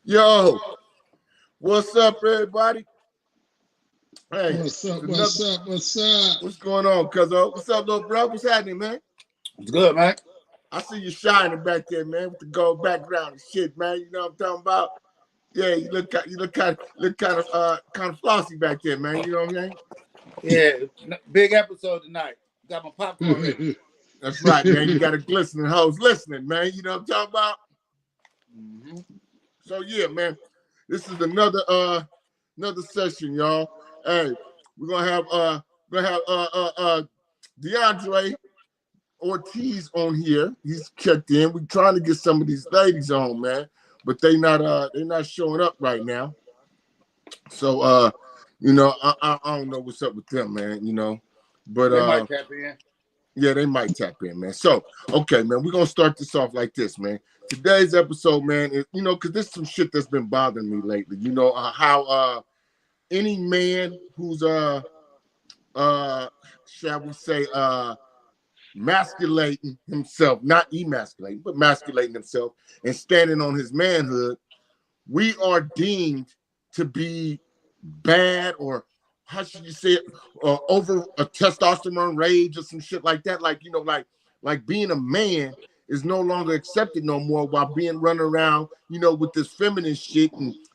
Yo, what's up, everybody? Hey, What's up? another, What's up? What's up? what's going on, cuzzo? What's up, little bro? What's happening, man? It's good, man. I see you shining back there, man, with the gold background and shit, man. You know what I'm talking about? Yeah, you look kind of flossy back there, man. You know what I'm saying? Yeah, big episode tonight. Got my popcorn ready. That's right, man. You got a glistening hoes listening, man. You know what I'm talking about? Mm-hmm. So yeah, man. This is another session, y'all. Hey, we're gonna have DeAndre Ortiz on here. He's checked in. We're trying to get some of these ladies on, man, but they're not showing up right now. So I don't know what's up with them, man. But They might tap in. yeah, they might tap in, man. So okay, man, we're gonna start this off like this, man. Today's episode, man, is because there's some shit that's been bothering me lately. How any man who's shall we say masculating himself, not emasculating, but masculating himself and standing on his manhood, we are deemed to be bad, or how should you say it, over a testosterone rage or some shit like that. Like being a man is no longer accepted no more, while being running around, with this feminine shit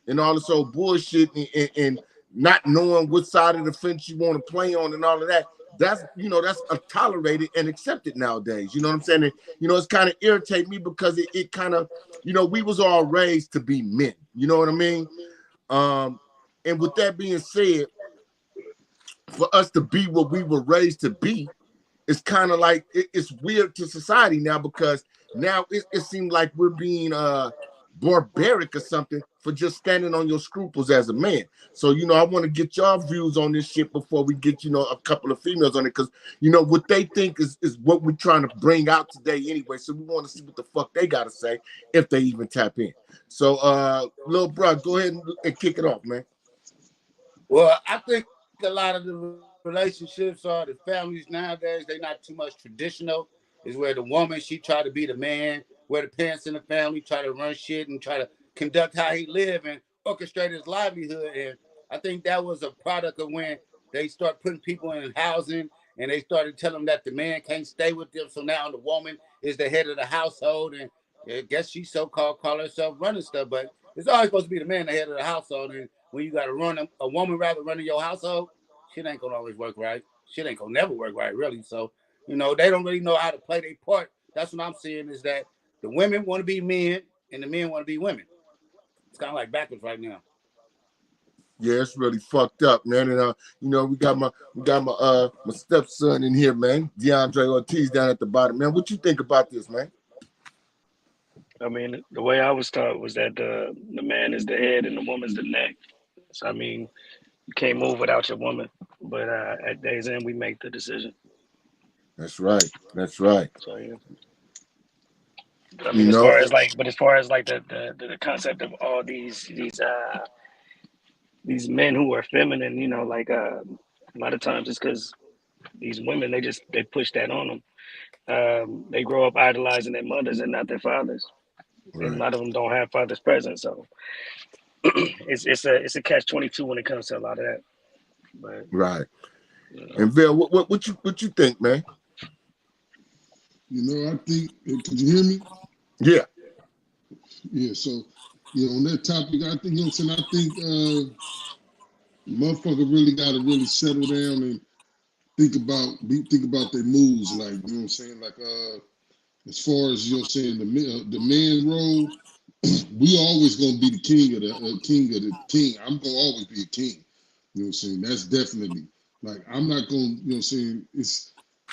and all this old bullshit and not knowing what side of the fence you want to play on and all of that. That's tolerated and accepted nowadays. You know what I'm saying? And, it's kind of irritate me because it kind of, we was all raised to be men. You know what I mean? And with that being said, for us to be what we were raised to be, it's kind of like it's weird to society now, because now it seems like we're being barbaric or something for just standing on your scruples as a man. So, I want to get y'all views on this shit before we get, a couple of females on it, because, what they think is what we're trying to bring out today anyway. So we want to see what the fuck they got to say, if they even tap in. So, little bro, go ahead and kick it off, man. Well, I think a lot of the relationships or the families nowadays, they're not too much traditional. Is where the woman, she try to be the man, where the parents in the family try to run shit and try to conduct how he live and orchestrate his livelihood. And I think that was a product of when they start putting people in housing and they started telling them that the man can't stay with them. So now the woman is the head of the household, and I guess she so-called call herself running stuff, but it's always supposed to be the man the head of the household. And when you got to run a woman rather running your household, shit ain't gonna always work right. Shit ain't gonna never work right, really. So, they don't really know how to play their part. That's what I'm seeing, is that the women want to be men and the men want to be women. It's kind of like backwards right now. Yeah, it's really fucked up, man. And we got my stepson in here, man. DeAndre Ortiz down at the bottom, man. What you think about this, man? I mean, the way I was taught was that the man is the head and the woman's the neck. So I mean, you can't move without your woman. But at day's end, we make the decision. That's right. That's right. So yeah. I mean, as far as like the concept of all these men who are feminine, a lot of times it's because these women they push that on them. They grow up idolizing their mothers and not their fathers. Right. And a lot of them don't have fathers present, so it's a catch-22 when it comes to a lot of that. But right. And Bill, what you think, man? I think. Could you hear me? Yeah. Yeah. So, on that topic, I think I think motherfucker really got to really settle down and think about their moves. Like, you know what I'm saying? Like, as far as saying the man role, we always gonna be the king of the king. I'm gonna always be a king. You know what I'm saying? That's definitely, like, I'm not gonna, you know what I'm saying? It's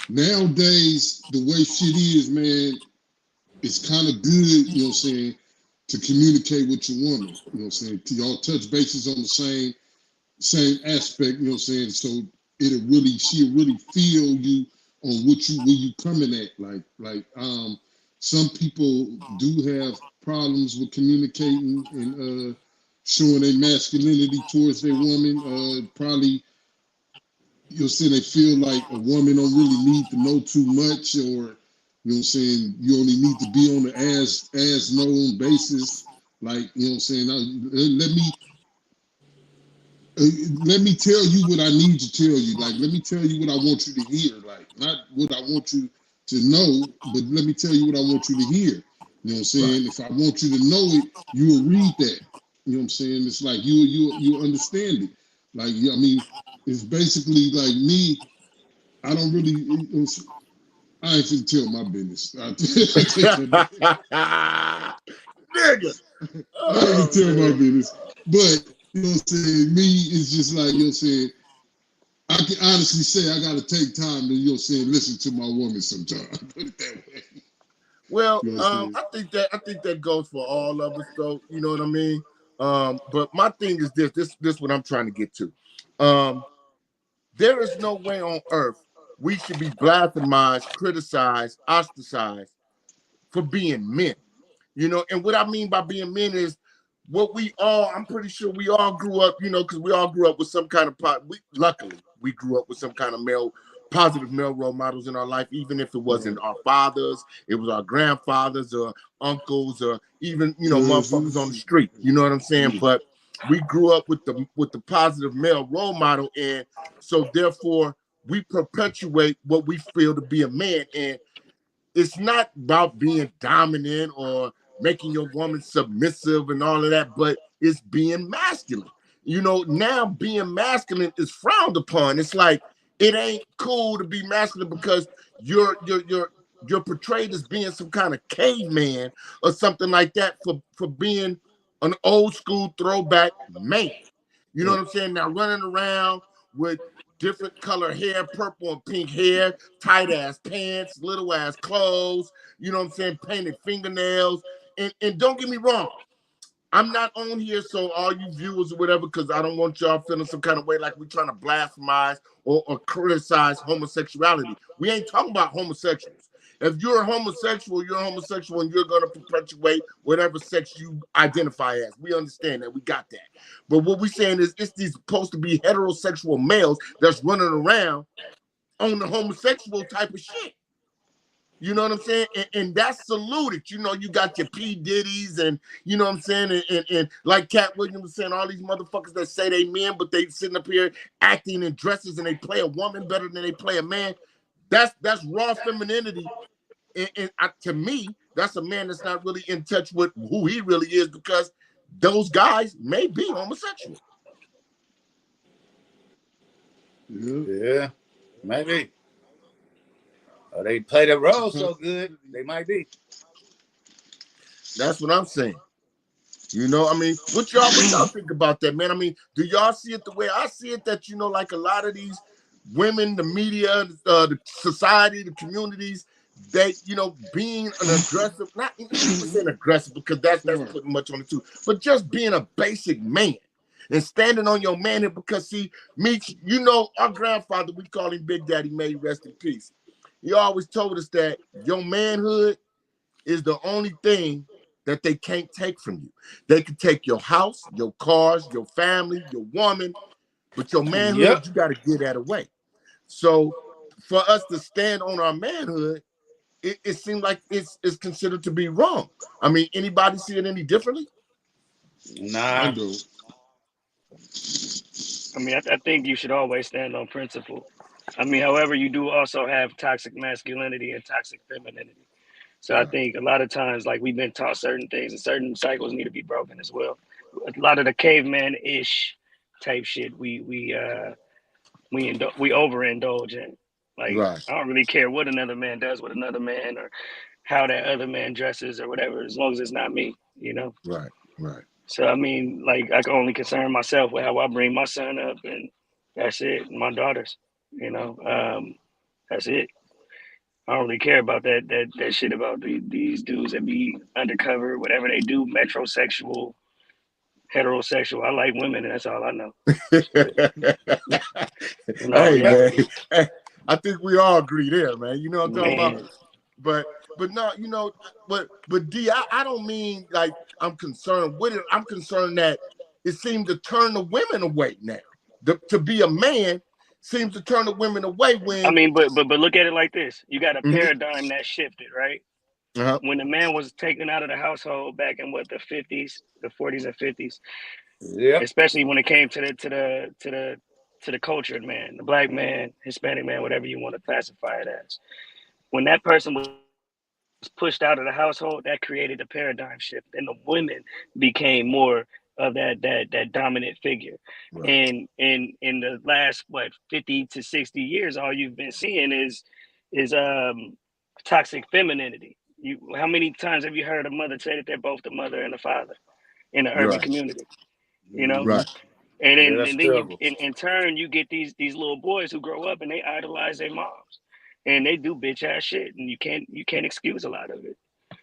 nowadays the way shit is, man, it's kind of good, you know what I'm saying, to communicate with your woman. You know what I'm saying? To y'all touch bases on the same aspect, you know what I'm saying? So she'll really feel you on where you coming at. Like some people do have problems with communicating and showing their masculinity towards their woman. Probably you'll say they feel like a woman don't really need to know too much, or you know what I'm saying, you only need to be on the as known basis. Like, you know what I'm saying? Let me tell you what I need to tell you. Like, let me tell you what I want you to hear. Like, not what I want you to know, but let me tell you what I want you to hear. You know what I'm saying? If I want you to know it, you will read that. You know what I'm saying? It's like you understand it. Like, I mean, it's basically like me. I don't really. I ain't finna tell my business. Nigga. I ain't gonna Oh, tell my man. business. But you know what I'm saying? Me, it's just like, you know what I'm saying? I can honestly say I gotta take time to, you know what I'm saying, listen to my woman sometimes. Put it that way. Well, You know what I'm saying? I think that goes for all of us, though. You know what I mean? But my thing is this what I'm trying to get to. There is no way on earth we should be blasphemized, criticized, ostracized for being men. You know, and what I mean by being men is what we all, I'm pretty sure we all grew up, you know, because we all grew up with some kind of, luckily, we grew up with some kind of positive male role models in our life, even if it wasn't our fathers, it was our grandfathers or uncles or even, you know, motherfuckers on the Cousins. street. You know what I'm saying? Yeah. But we grew up with the positive male role model, and so therefore we perpetuate what we feel to be a man. And it's not about being dominant or making your woman submissive and all of that, but it's being masculine. You know, now being masculine is frowned upon. It's like it ain't cool to be masculine because you're portrayed as being some kind of caveman or something like that for being an old school throwback man. You know what I'm saying? Now running around with different color hair, purple and pink hair, tight ass pants, little ass clothes, you know what I'm saying, painted fingernails. And don't get me wrong, I'm not on here, so all you viewers or whatever, because I don't want y'all feeling some kind of way like we're trying to blasphemize or criticize homosexuality. We ain't talking about homosexuals. If you're a homosexual, and you're going to perpetuate whatever sex you identify as. We understand that. We got that. But what we're saying is it's these supposed to be heterosexual males that's running around on the homosexual type of shit. You know what I'm saying? And that's saluted. You know, you got your P. Diddy's and, you know what I'm saying? And like Cat Williams was saying, all these motherfuckers that say they men, but they sitting up here acting in dresses and they play a woman better than they play a man. That's raw femininity. And to me, that's a man that's not really in touch with who he really is because those guys may be homosexual. Yeah, maybe. Or they play the role so good, they might be. That's what I'm saying. You know, I mean, what y'all think about that, man? I mean, do y'all see it the way I see it? That, you know, like a lot of these women, the media, the society, the communities, they, you know, being an aggressive, not even saying aggressive because that's putting much on it too, but just being a basic man and standing on your manhood because see, me, you know, our grandfather, we call him Big Daddy, may he rest in peace. He always told us that your manhood is the only thing that they can't take from you. They can take your house, your cars, your family, your woman, but your manhood, you got to give that away. So for us to stand on our manhood, it seems like it's considered to be wrong. I mean, anybody see it any differently? Nah. I do. I mean, I think you should always stand on principle. I mean, however, you do also have toxic masculinity and toxic femininity. So I think a lot of times, like we've been taught certain things and certain cycles need to be broken as well. A lot of the caveman-ish type shit we overindulge in. Like Right, I don't really care what another man does with another man or how that other man dresses or whatever, as long as it's not me, you know. right, right. So I mean, like I can only concern myself with how I bring my son up, and that's it. My daughters, you know, that's it. I don't really care about that shit about these dudes that be undercover, whatever they do, metrosexual, heterosexual. I like women, and that's all I know. Shit. And all Hey, y'all, man. Hey, I think we all agree there, man. You know what I'm talking about? man. But no, you know, but D, I don't mean like I'm concerned with it. I'm concerned that it seems to turn the women away now. To be a man seems to turn the women away I when mean, but look at it like this: you got a Mhm. paradigm that shifted, right? Uh-huh. When the man was taken out of the household back in what, the 50s, the 40s and 50s, Yeah. especially when it came to the cultured man, the black man, Hispanic man, whatever you want to classify it as. When that person was pushed out of the household, that created a paradigm shift, and the women became more of that dominant figure. Right. And in the last, what, 50 to 60 years, all you've been seeing is toxic femininity. How many times have you heard a mother say that they're both the mother and the father in the urban Right. community? You know, Mm-hmm. Right. and Yeah, then that's and then you terrible. in turn you get these little boys who grow up and they idolize their moms, and they do bitch ass shit, and you can't excuse a lot of it,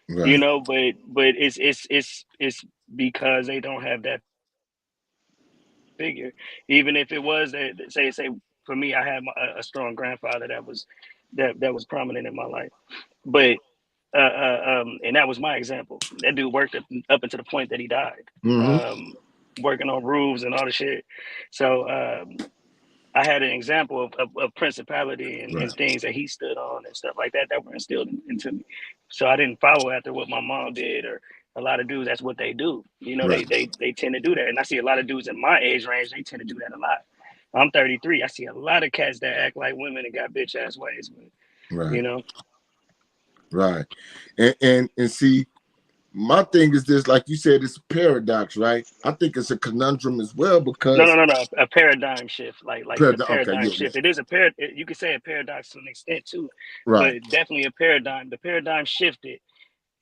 you Right. know. But it's because they don't have that figure. Even if it was say for me, I had a strong grandfather that was prominent in my life, but and that was my example. That dude worked up until the point that he died, Mm-hmm. um, working on roofs and all the shit. So I had an example of principality Right. and things that he stood on and stuff like that that were instilled into me. So I didn't follow after what my mom did, or a lot of dudes. That's what they do. You know, Right. they tend to do that, and I see a lot of dudes in my age range. They tend to do that a lot. I'm 33. I see a lot of cats that act like women and got bitch ass ways. But, Right. you know, Right. And see, my thing is this, like you said, it's a paradox, right? I think it's a conundrum as well no, no, because no, no. A paradigm shift, like the okay, paradigm yeah, yeah. shift. It is You could say a paradox to an extent too, Right. but definitely a paradigm. The paradigm shifted,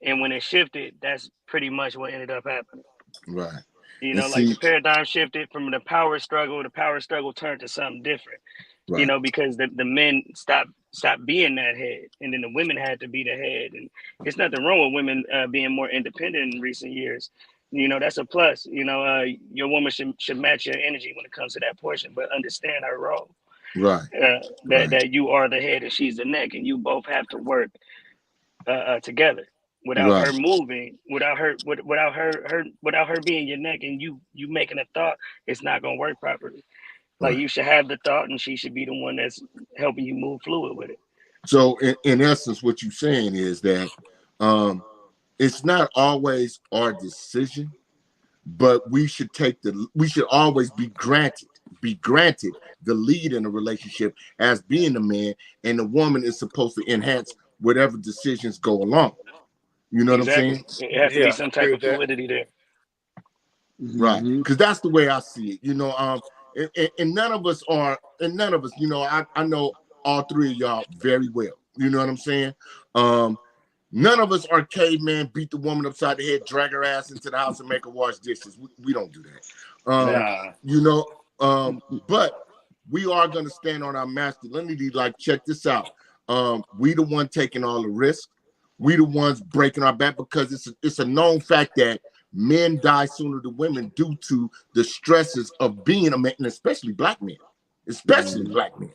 and when it shifted, that's pretty much what ended up happening. Right. You And know, like see, the paradigm shifted from the power struggle. The power struggle turned to something different. You right, know, because the men stopped being that head, and then the women had to be the head. And it's nothing wrong with women being more independent in recent years. You know, that's a plus. You know, your woman should match your energy when it comes to that portion, but understand her role. right, That right, that you are the head and she's the neck, and you both have to work together. Without right, her moving, without her being your neck, and you making a thought, it's not gonna work properly. Like, right. you should have the thought, and she should be the one that's helping you move fluid with it. So in essence, what you're saying is that um it's not always our decision, but we should always be granted the lead in a relationship as being the man, and the woman is supposed to enhance whatever decisions go along. You know what I'm Exactly. saying? It has to be Yeah, some I agree type with of that. fluidity there. Right. Mm-hmm. Because that's the way I see it. And none of us are, and none of us, I know all three of y'all very well. You know what I'm saying? Um, None of us are caveman, beat the woman upside the head, drag her ass into the house and make her wash dishes. We don't do that. Nah. You know, but we are gonna stand on our masculinity. Like, check this out. We the one taking all the risk. We the ones breaking our back because it's a known fact that men die sooner than women due to the stresses of being a man, and especially black men, especially Mm-hmm. black men.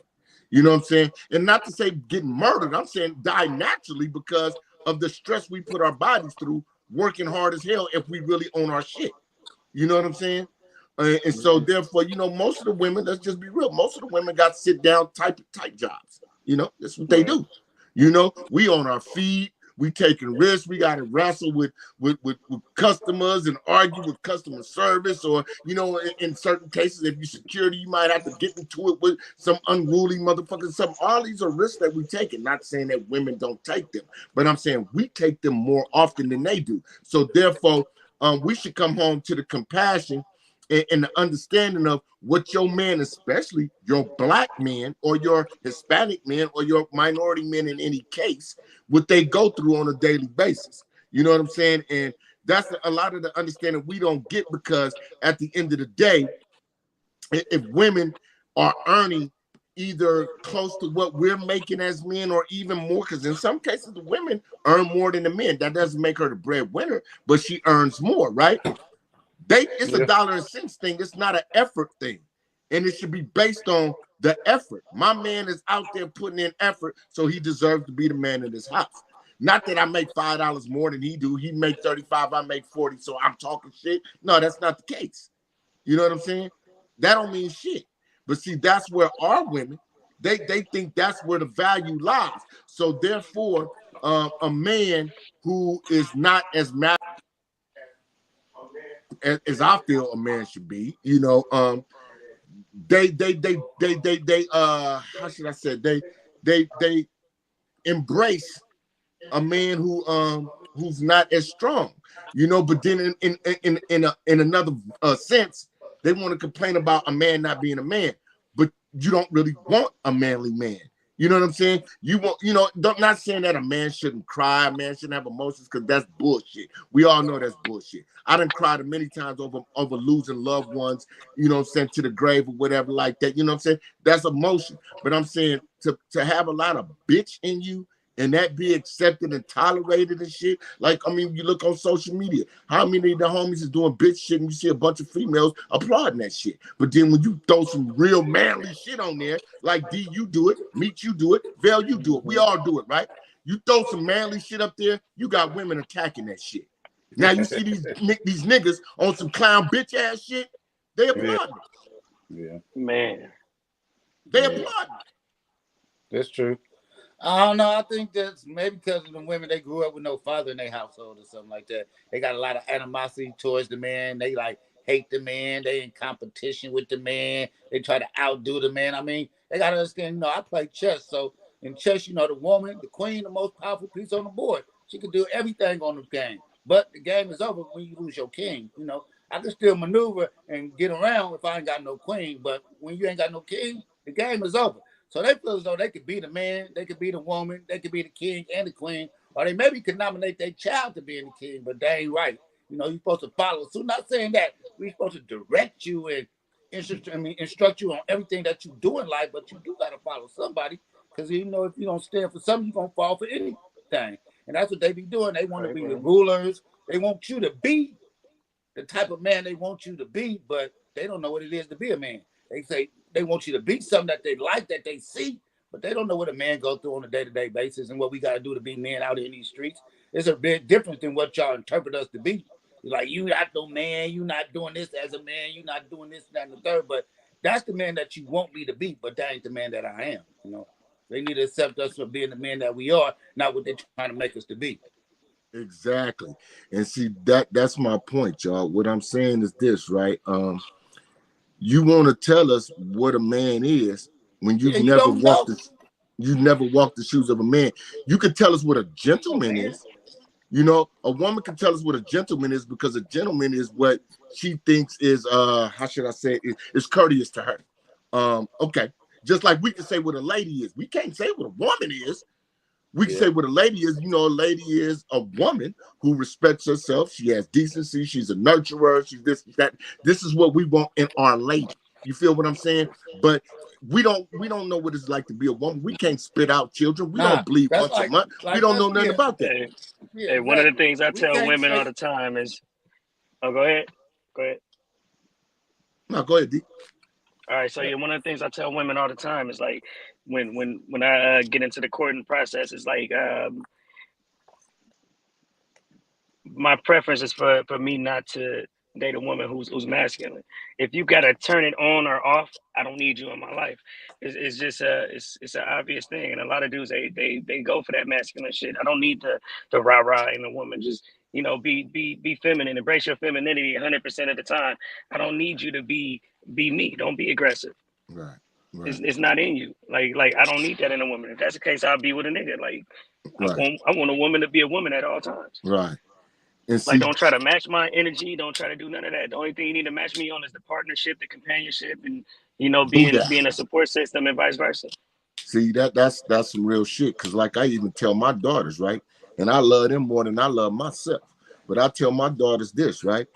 You know what I'm saying? And not to say getting murdered, I'm saying die naturally because of the stress we put our bodies through working hard as hell if we really own our shit. You know what I'm saying? And so therefore, most of the women, let's just be real, most of the women got sit down type jobs. That's what they Right. do. We on our feet, we taking risks, we got to wrestle with customers and argue with customer service, or in certain cases, if you security, you might have to get into it with some unruly motherfuckers. All these are risks that we take, and not saying that women don't take them, but I'm saying we take them more often than they do. So therefore, we should come home to the compassion and the understanding of what your man, especially your black man or your Hispanic man or your minority men in any case, what they go through on a daily basis. You know what I'm saying? And that's a lot of the understanding we don't get, because at the end of the day, if women are earning either close to what we're making as men or even more, because in some cases the women earn more than the men. That doesn't make her the breadwinner, but she earns more, right? It's a Yeah. dollar and cents thing. It's not an effort thing. And it should be based on the effort. My man is out there putting in effort, so he deserves to be the man in this house. Not that I make $5 more than he do. He make 35, I make 40, so I'm talking shit. No, that's not the case. You know what I'm saying? That don't mean shit. But see, that's where our women, they think that's where the value lies. So therefore, a man who is not as mad as I feel a man should be. You know, they how should I say, they embrace a man who's not as strong, you know. But then in another sense, they want to complain about a man not being a man, but you don't really want a manly man. You know what I'm saying? You want, you know, not saying that a man shouldn't cry, a man shouldn't have emotions, because that's bullshit. We all know that's bullshit. I done cried many times over losing loved ones, you know what I'm saying, to the grave or whatever like that. You know what I'm saying? That's emotion. But I'm saying to have a lot of bitch in you and that be accepted and tolerated and shit. Like, I mean, you look on social media, how many of the homies is doing bitch shit and you see a bunch of females applauding that shit. But then when you throw some real manly shit on there, like D, you do it, Meech, you do it, Vel, you do it, we all do it, right? You throw some manly shit up there, you got women attacking that shit. Now you see these niggas on some clown bitch ass shit, they applaud it. Yeah. Man. They applaud it. That's true. I don't know. I think that's maybe because of the women, they grew up with no father in their household or something like that. They got a lot of animosity towards the man. They like hate the man. They in competition with the man. They try to outdo the man. I mean, they got to understand, you know, I play chess. So in chess, you know, the woman, the queen, the most powerful piece on the board. She can do everything on the game. But the game is over when you lose your king. You know, I can still maneuver and get around if I ain't got no queen. But when you ain't got no king, the game is over. So they feel as though they could be the man, they could be the woman, they could be the king and the queen, or they maybe could nominate their child to be the king, but they ain't right. You know, you're supposed to follow. So not saying that we're supposed to direct you and instruct you on everything that you do in life, but you do got to follow somebody, because you know if you don't stand for something, you're gonna fall for anything. And that's what they be doing. They want to be the rulers. They want you to be the type of man they want you to be, but they don't know what it is to be a man. They say they want you to be something that they like, that they see, but they don't know what a man goes through on a day-to-day basis and what we got to do to be men out in these streets. It's a big difference than what y'all interpret us to be. Like, you not no man, you not doing this as a man, you not doing this, that, and the third, but that's the man that you want me to be, but that ain't the man that I am. You know, they need to accept us for being the man that we are, not what they're trying to make us to be. Exactly. And see, that's my point, y'all. What I'm saying is this, right? You want to tell us what a man is when you've never walked the shoes of a man. You can tell us what a gentleman is. You know, a woman can tell us what a gentleman is, because a gentleman is what she thinks is how should I say it, is courteous to her. Okay. Just like we can say what a lady is. We can't say what a woman is. We can say what a lady is. You know, a lady is a woman who respects herself. She has decency. She's a nurturer. She's this, that. This is what we want in our lady. You feel what I'm saying? But we don't know what it's like to be a woman. We can't spit out children. We don't bleed once a month. We don't know nothing about that. Hey, one of the things I tell women all the time is, oh, go ahead. No, go ahead, D. All right, so one of the things I tell women all the time is like, when I get into the courting process, it's like my preference is for me not to date a woman who's masculine. If you gotta turn it on or off, I don't need you in my life. It's just it's an obvious thing, and a lot of dudes they go for that masculine shit. I don't need the rah-rah in a woman. Just, you know, be feminine, embrace your femininity 100% of the time. I don't need you to be me. Don't be aggressive. Right. It's not in you. Like I don't need that in a woman. If that's the case, I'll be with a nigga. Like, I want a woman to be a woman at all times. Right. And see, like, don't try to match my energy. Don't try to do none of that. The only thing you need to match me on is the partnership, the companionship, and, you know, being a support system and vice versa. See, that's some real shit. Cause like I even tell my daughters, right? And I love them more than I love myself. But I tell my daughters this, right?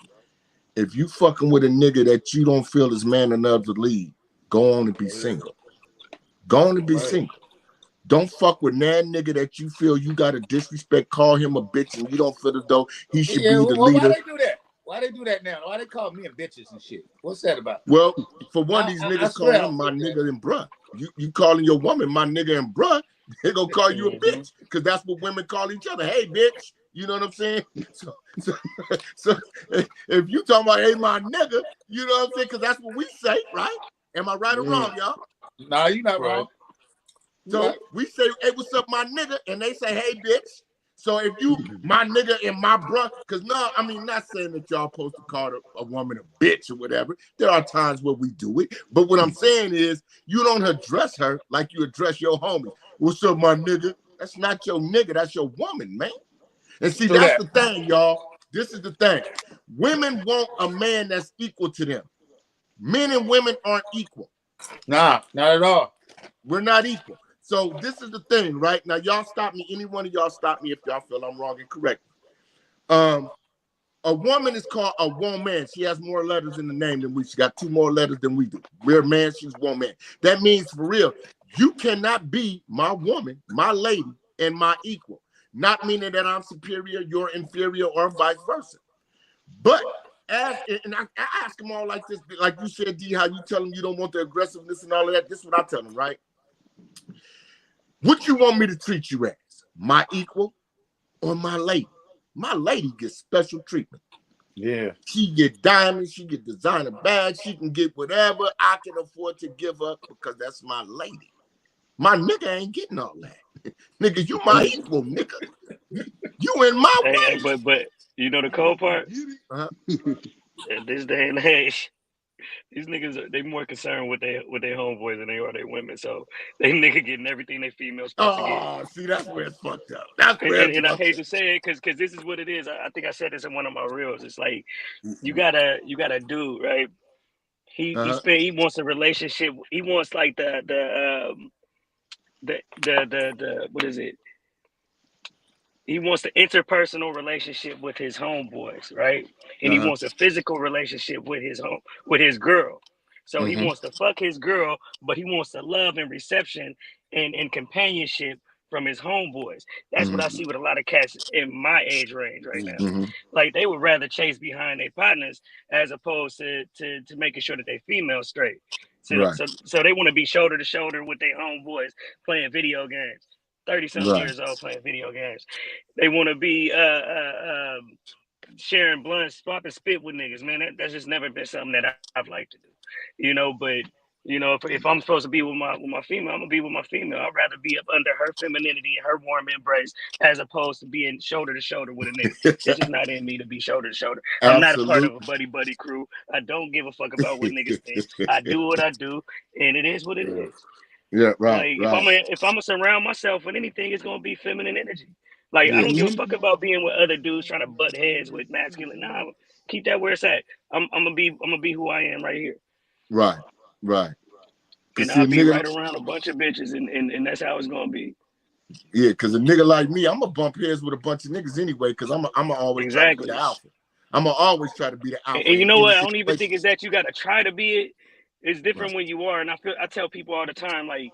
If you fucking with a nigga that you don't feel is man enough to lead, go on and be single. Go on and be single. Don't fuck with that nigga that you feel you gotta disrespect, call him a bitch, and you don't feel as though he should be the leader. Why they do that? Why they do that now? Why they call me and bitches and shit? What's that about? Well, for one, these niggas call him my nigga and bruh. You calling your woman my nigga and bruh, they gonna call you a bitch, because that's what women call each other. Hey, bitch. You know what I'm saying? So if you talking about, hey, my nigga, you know what I'm saying? Because that's what we say, right? Am I right or wrong, y'all? No, you're not wrong. So we say, hey, what's up, my nigga? And they say, hey, bitch. So if you, my nigga and my bruh, because no, I mean, not saying that y'all supposed to call a woman a bitch or whatever. There are times where we do it. But what I'm saying is, you don't address her like you address your homies. What's up, my nigga? That's not your nigga. That's your woman, man. And see, that's the thing, y'all. This is the thing. Women want a man that's equal to them. Men and women aren't equal. Nah, not at all. We're not equal. So this is the thing, right? Now, y'all stop me. Any one of y'all stop me if y'all feel I'm wrong and correct. A woman is called a woman. She has more letters in the name than we. She got 2 more letters than we do. We're a man. She's woman. That means, for real, you cannot be my woman, my lady, and my equal. Not meaning that I'm superior, you're inferior, or vice versa. But I ask them all like this, like you said, D, how you tell them you don't want the aggressiveness and all of that. This is what I tell them, right? What you want me to treat you as? My equal or my lady? My lady gets special treatment. Yeah. She get diamonds, she get designer bags, she can get whatever I can afford to give her because that's my lady. My nigga ain't getting all that. Nigga, you my equal, nigga. You in my way. But you know the cold part? Uh-huh. At this day and age, these niggas they more concerned with their homeboys than they are their women. So they nigga getting everything they females supposed to get. Oh, see, that's where it's fucked up. That's where it's And I fucked hate up. to say it because this is what it is. I think I said this in one of my reels. It's like you got a dude, right? He wants a relationship. He wants like the what is it? He wants the interpersonal relationship with his homeboys, right? And he wants a physical relationship with his girl. So he wants to fuck his girl, but he wants the love and reception and companionship from his homeboys. That's what I see with a lot of cats in my age range right now. Like they would rather chase behind their partners as opposed to making sure that they female straight. So they want to be shoulder to shoulder with their homeboys playing video games. 30-something years old playing video games. They want to be sharing blunts, popping spit with niggas, man. That's just never been something that I've liked to do, But if I'm supposed to be with my female, I'm gonna be with my female. I'd rather be up under her femininity and her warm embrace as opposed to being shoulder to shoulder with a nigga. It's just not in me to be shoulder to shoulder. I'm not a part of a buddy crew. I don't give a fuck about what niggas think. I do what I do, and it is what it is. Yeah, right. Like if I'm gonna surround myself with anything, it's gonna be feminine energy. Like I don't give a fuck about being with other dudes trying to butt heads with masculine. Nah, keep that where it's at. I'm gonna be who I am right here. Right. And I'll be right around a bunch of bitches, and that's how it's gonna be. Yeah, because a nigga like me, I'm gonna bump heads with a bunch of niggas anyway. Because I'm gonna always try to be the alpha. I'm gonna always try to be the alpha. And you know what? I don't even think it's that you gotta try to be it. It's different when you are. And I tell people all the time, like.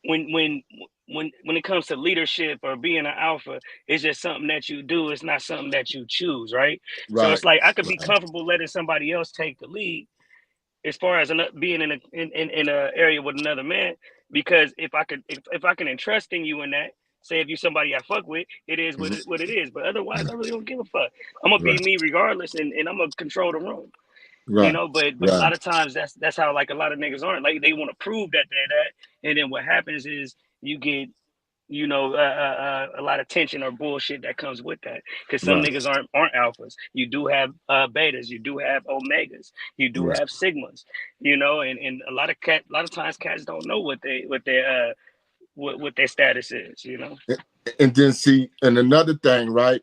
When it comes to leadership or being an alpha, it's just something that you do. It's not something that you choose, right? So it's like I could be comfortable letting somebody else take the lead as far as being in a area with another man, because if I can entrust in you in that, say if you somebody I fuck with, it is what it is. But otherwise, I really don't give a fuck. I'm gonna be me regardless, and I'm gonna control the room. But a lot of times that's how like a lot of niggas aren't. Like they want to prove that they're that, and then what happens is you get a lot of tension or bullshit that comes with that, because some niggas aren't alphas. You do have betas, you do have omegas, you do have sigmas, and a lot of times cats don't know what their status is, And then see, and another thing, right?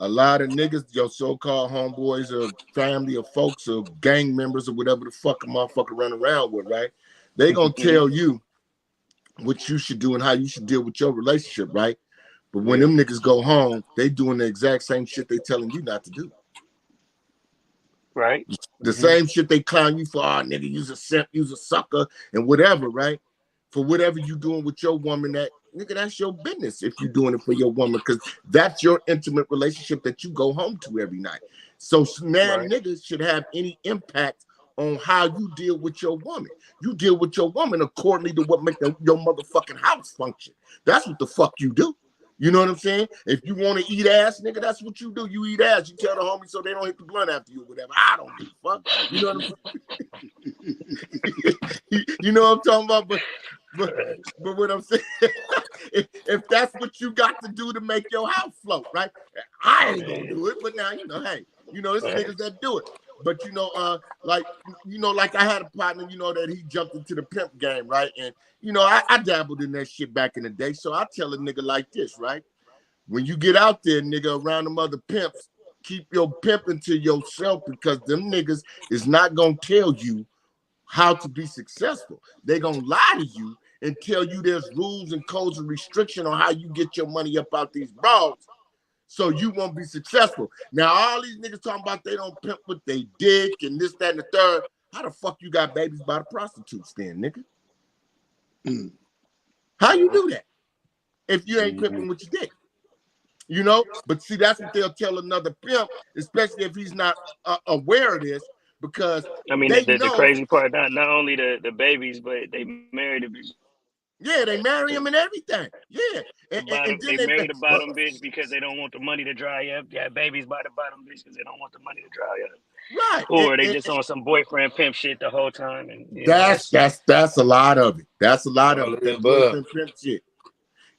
A lot of niggas, your so-called homeboys or family or folks or gang members or whatever the fuck a motherfucker run around with, right? They gonna tell you what you should do and how you should deal with your relationship, right? But when them niggas go home, they doing the exact same shit they telling you not to do. Right. The same shit they clown you for, nigga, use a simp, use a sucker, and whatever, right? For whatever you doing with your woman, that nigga, that's your business if you're doing it for your woman, because that's your intimate relationship that you go home to every night. So niggas should have any impact on how you deal with your woman. You deal with your woman accordingly to what make your motherfucking house function. That's what the fuck you do. You know what I'm saying? If you want to eat ass, nigga, that's what you do. You eat ass. You tell the homie so they don't hit the blunt after you or whatever. I don't give a fuck. You know what I'm saying? You know what I'm talking about? but what I'm saying, if that's what you got to do to make your house float, right? I ain't gonna do it, but now hey, it's niggas that do it. But like I had a partner, that he jumped into the pimp game, right? And I dabbled in that shit back in the day. So I tell a nigga like this, right? When you get out there, nigga, around them other pimps, keep your pimping to yourself, because them niggas is not gonna tell you how to be successful. They gonna lie to you and tell you there's rules and codes and restriction on how you get your money up out these broads, so you won't be successful. Now, all these niggas talking about they don't pimp with they dick and this, that, and the third. How the fuck you got babies by the prostitutes then, nigga? How you do that if you ain't pimping with your dick? But see, that's what they'll tell another pimp, especially if he's not aware of this, because I mean, they the know. crazy part, not only the babies, but they married a Yeah, they marry him and everything. Yeah, and they then marry the bottom bitch because they don't want the money to dry up. Yeah, babies by the bottom bitch because they don't want the money to dry up. right, Or they just on some boyfriend pimp shit the whole time, and that's a lot of it. That's a lot of all it. of the That above. boyfriend pimp shit.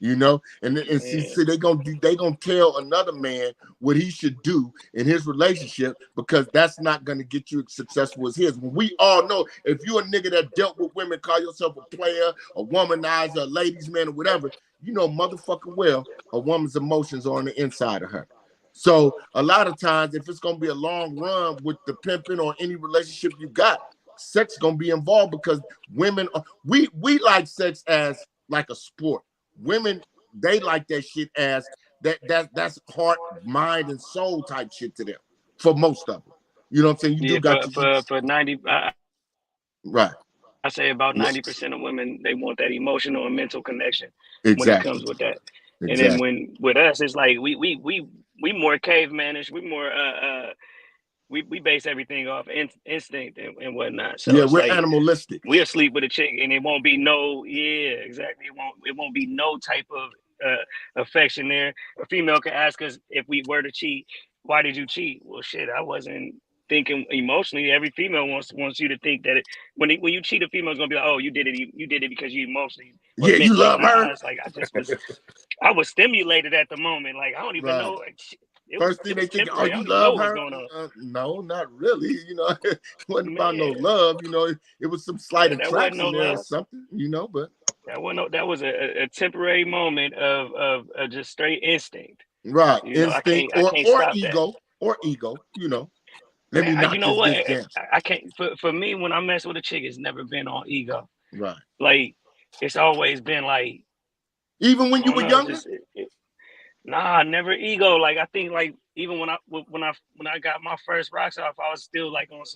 And see, they gonna tell another man what he should do in his relationship, because that's not gonna get you as successful as his. When we all know, if you a nigga that dealt with women, call yourself a player, a womanizer, a ladies man, or whatever, motherfucking well, a woman's emotions are on the inside of her. So a lot of times, if it's gonna be a long run with the pimping or any relationship you got, sex gonna be involved, because women we like sex as like a sport. Women, they like that shit as that's heart, mind, and soul type shit to them. For most of them, you know what I'm saying. You do yeah. got For 90, right. I say about 90% of women, they want that emotional and mental connection when it Exactly. comes with that. And then Exactly. when with us, it's like we more cavemanish, we more we base everything off instinct and whatnot. So Yeah, it's we're like animalistic. we'll sleep with a chick and it won't be exactly. It won't be no type of affection there. A female can ask us if we were to cheat, why did you cheat? Well, shit, I wasn't thinking emotionally. Every female wants you to think that when you cheat, a female's gonna be like, oh, you did it because you emotionally or Yeah, you mentally. love Nah, her. it's like I was stimulated at the moment. Like I don't even Right. know. First thing It they was think, oh, temporary. I you don't even know love what's her? going on. No, not really. It wasn't about no Man, love. It was some slight that wasn't no attraction there or love. something. But That was a temporary moment of just straight instinct. right, I instinct can't or stop that. ego. Let me You knock know this what? bitch down. I can't. For me, when I mess with a chick, it's never been on ego. Right. Like it's always been like Even when I you don't were know. younger. Just nah, never ego. Like I think like even when I got my first rocks off, I was still like on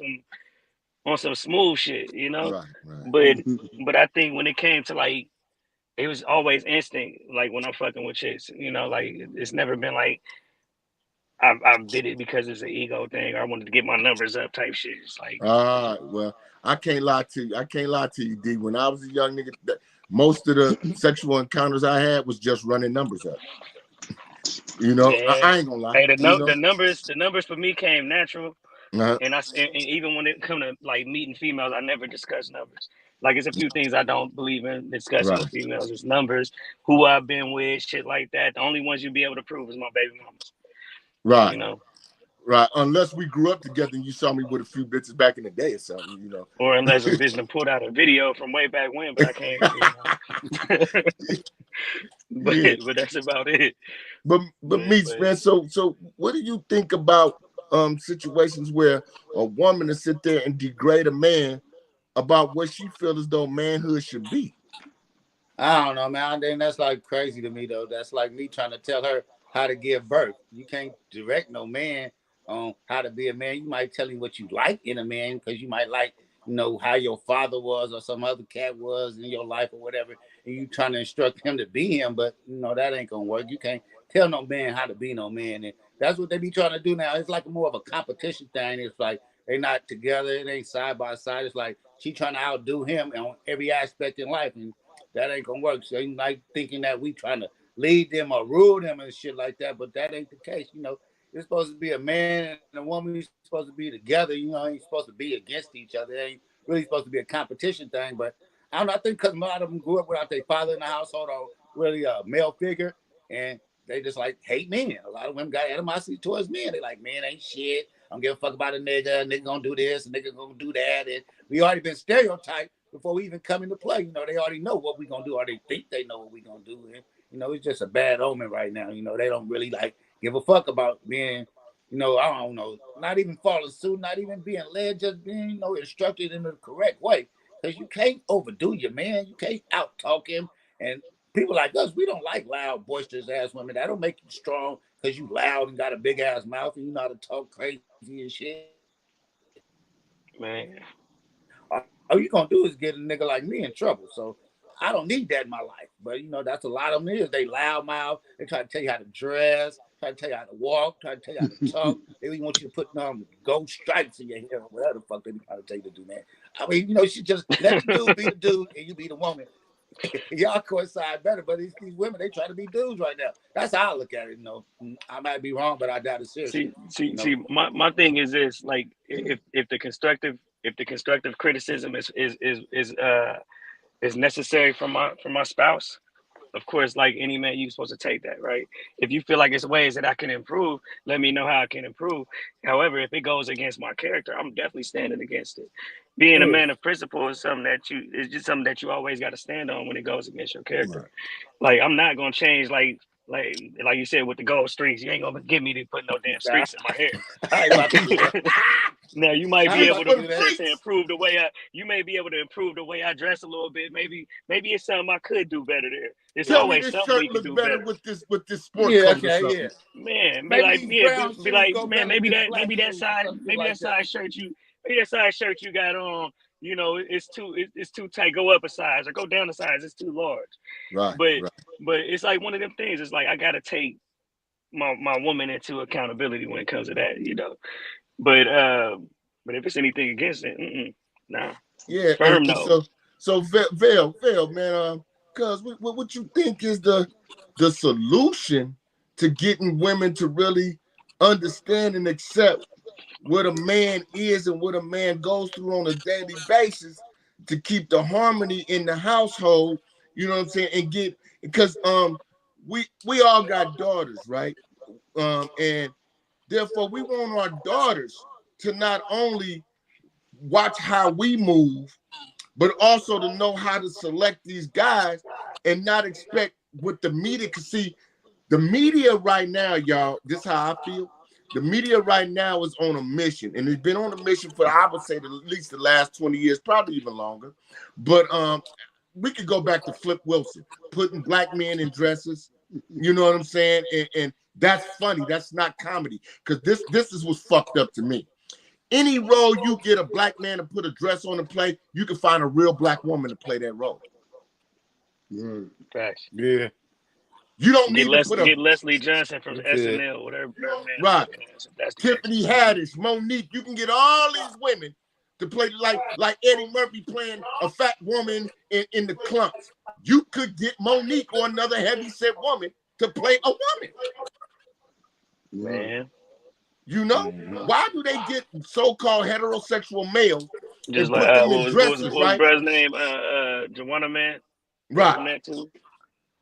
some smooth shit, Right. Right. But I think when it came to like it was always instinct. Like when I'm fucking with chicks, like it's never been like I did it because it's an ego thing. Or I wanted to get my numbers up type shit. It's like Well, I can't lie to you. D. When I was a young nigga, most of the sexual encounters I had was just running numbers up. yeah. I ain't gonna lie. Hey, the numbers for me came natural. Uh-huh. And even when it come to like meeting females, I never discuss numbers. Like it's a few things I don't believe in discussing Right. with females. It's numbers, who I've been with, shit like that. The only ones you'll be able to prove is my baby mamas. Right. You know, Right. Unless we grew up together and you saw me with a few bitches back in the day or something. or unless a bitch done pulled out a video from way back when, but I can't. Yeah. But that's about it. But Meats, But man. So what do you think about situations where a woman to sit there and degrade a man about what she feels as though manhood should be? I don't know, man. I think that's like crazy to me though. That's like me trying to tell her how to give birth. You can't direct no man on how to be a man. You might tell him what you like in a man because you might like, how your father was or some other cat was in your life or whatever, and you trying to instruct him to be him, but that ain't gonna work. You can't tell no man how to be no man. And that's what they be trying to do now. It's like more of a competition thing. It's like they not together, it ain't side by side. It's like she trying to outdo him on every aspect in life. And that ain't gonna work. So you like thinking that we trying to lead them or rule them and shit like that, but that ain't the case. It's supposed to be a man and a woman. You're supposed to be together. Ain't supposed to be against each other. It ain't really supposed to be a competition thing. But I don't know. I think because a lot of them grew up without their father in the household or really a male figure, and they just like hate men. A lot of women got animosity towards men. They like, men ain't shit. I don't give a fuck about a nigga. A nigga gonna do this. A nigga gonna do that. And we already been stereotyped before we even come into play. You know, they already know what we gonna do, or they think they know what we gonna do. And you know, it's just a bad omen right now. You know, they don't really like give a fuck about being, you know, I don't know, not even following suit, not even being led, just being, you know, instructed in the correct way. Because you can't overdo your man. You can't out talk him. And people like us, we don't like loud, boisterous ass women. That don't make you strong because you loud and got a big ass mouth and you know how to talk crazy and shit. Man, All you gonna do is get a nigga like me in trouble. So I don't need that in my life. But you know, that's a lot of them is. They loud mouth. They try to tell you how to dress, try to tell you how to walk, try to tell you how to talk. They even want you to put gold stripes in your hair or whatever the fuck they be trying to tell you to do, man. I mean, you know, she just let the dude be the dude and you be the woman. Y'all coincide better, but these women, they try to be dudes right now. That's how I look at it. You know, I might be wrong, but I doubt it seriously. You know, My thing is this: like, if the constructive criticism is necessary from my spouse, of course, like any man, you're supposed to take that, right? If you feel like it's ways that I can improve, let me know how I can improve. However, if it goes against my character, I'm definitely standing against it. Being a man of principle is just something that you always got to stand on when it goes against your character. Right. Like, I'm not gonna change, like you said, with the gold streaks. You ain't gonna get me to put no damn streaks in my hair. I ain't about to do that. Now you might I be ain't able about to to, do to, that. to improve the way you may be able to improve the way I dress a little bit. Maybe it's something I could do better there. It's Tell me always this something shirt we can look do better better. with this sport Yeah, coat or okay, yeah. something. Man, Maybe these brown be shoes like, go man, better with this black maybe shoes or some shit like that that. size shirt you got on, you know, it's too tight. Go up a size or go down a size. It's too large. Right, But right. it's like one of them things. It's like I gotta take my woman into accountability when it comes to that, you know. But if it's anything against it, nah, Yeah, firm and no. so Vail, man, cuz what you think is the solution to getting women to really understand and accept what a man is and what a man goes through on a daily basis to keep the harmony in the household, you know what I'm saying, and get because we all got daughters, right? And therefore we want our daughters to not only watch how we move, but also to know how to select these guys and not expect what the media can see. The media right now, y'all, this is how I feel. The media right now is on a mission, and it's been on a mission for, I would say, at least the last 20 years, probably even longer. But we could go back to Flip Wilson, putting black men in dresses. You know what I'm saying? And that's funny. That's not comedy. Because this is what's fucked up to me. Any role you get a black man to put a dress on and play, you can find a real black woman to play that role. Right. Facts. Yeah, You don't need to put a Get Leslie Johnson from you could. SNL, whatever man is right. looking at. If that's the Tiffany case. Haddish, Monique. You can get all these women to play like Eddie Murphy playing a fat woman in the clumps. You could get Monique or another heavyset woman to play a woman. Right. Man, You know? Why do they get so-called heterosexual males just and like put them in what dresses, was right? brother's name? Joanna Man. Right. From that too.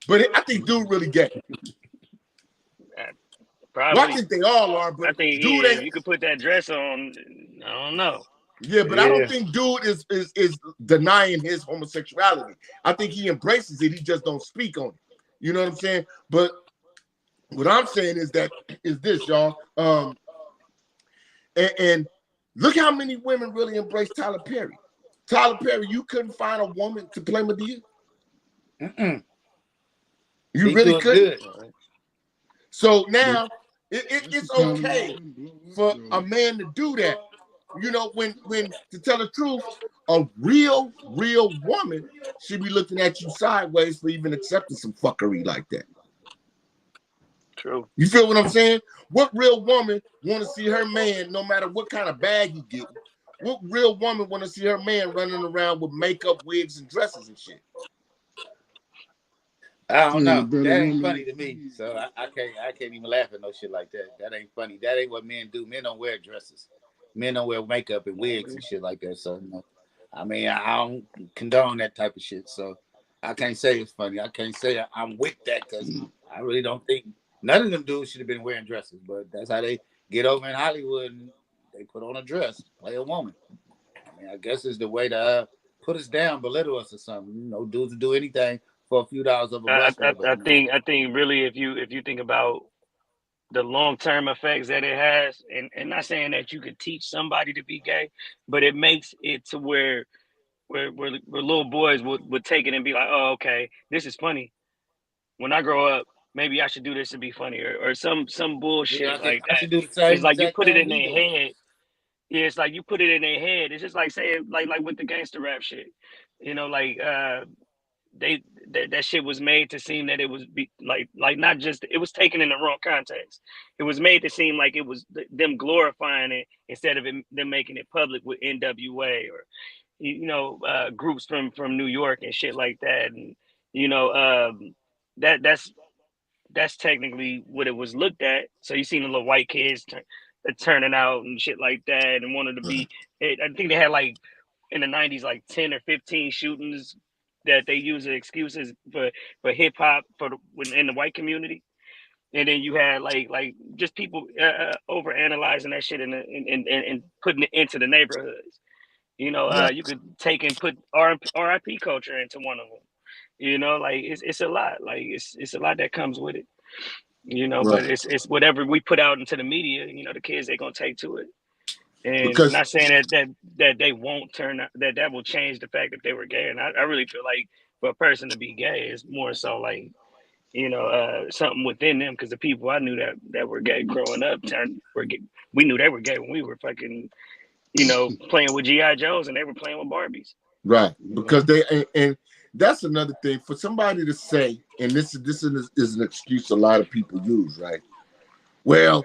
But I think dude really gay. Well, I Probably. think they all are, but I think dude if ain't. you could put that dress on, I don't know. Yeah, but I don't Yeah. think dude is denying his homosexuality. I think he embraces it. He just don't speak on it. You know what I'm saying? But what I'm saying is this, y'all. And look how many women really embrace Tyler Perry. Tyler Perry, you couldn't find a woman to play Medea. Mm-mm. You He really do it couldn't. good. So But now that's it's the kind of okay man blow up for a though. man to do that. You know, when to tell the truth, a real woman should be looking at you sideways for even accepting some fuckery like that. True. You feel what I'm saying? What real woman want to see her man, no matter what kind of bag he getting? What real woman want to see her man running around with makeup, wigs, and dresses and shit? I don't Seeing a know. better That ain't woman funny than to me. me. So I can't even laugh at no shit like that. That ain't funny. That ain't what men do. Men don't wear dresses. Men don't wear makeup and wigs and shit like that. So I mean, I don't condone that type of shit. So I can't say it's funny. I can't say I'm with that because I really don't think none of them dudes should have been wearing dresses. But that's how they get over in Hollywood and they put on a dress, play a woman. I mean, I guess it's the way to put us down, belittle us or something. You know, dudes will do anything for a few dollars of a bus fare. But I think really if you think about the long term effects that it has, and not saying that you could teach somebody to be gay, but it makes it to where little boys would take it and be like, oh, okay, this is funny. When I grow up, maybe I should do this to be funny, or some yeah, bullshit like I that. should do the It's same like you exact put it thing in he their do. head. Yeah, it's like you put it in their head. It's just like saying like with the gangster rap shit. Like they that shit was made to seem that it was like not just it was taken in the wrong context. It was made to seem like it was them glorifying it instead of them making it public with NWA or groups from New York and shit like that. And you know that that's technically what it was looked at. So you seen the little white kids turning out and shit like that and wanted to Right. be. I think they had like in the '90s like 10 or 15 shootings that they use as excuses for hip hop in the white community. And then you had like just people over analyzing that shit and putting it into the neighborhoods. Right. You could take and put RIP culture into one of them. Like it's a lot. Like it's a lot that comes with it. But Right. it's whatever we put out into the media. The kids they're gonna take to it. And Because not saying that they won't turn out, that will change the fact that they were gay. And I really feel like for a person to be gay is more so like something within them, because the people I knew that were gay growing up were gay. We knew they were gay when we were fucking playing with GI Joes and they were playing with Barbies. right, You know. because and that's another thing for somebody to say, and this is an excuse a lot of people use, right? Well,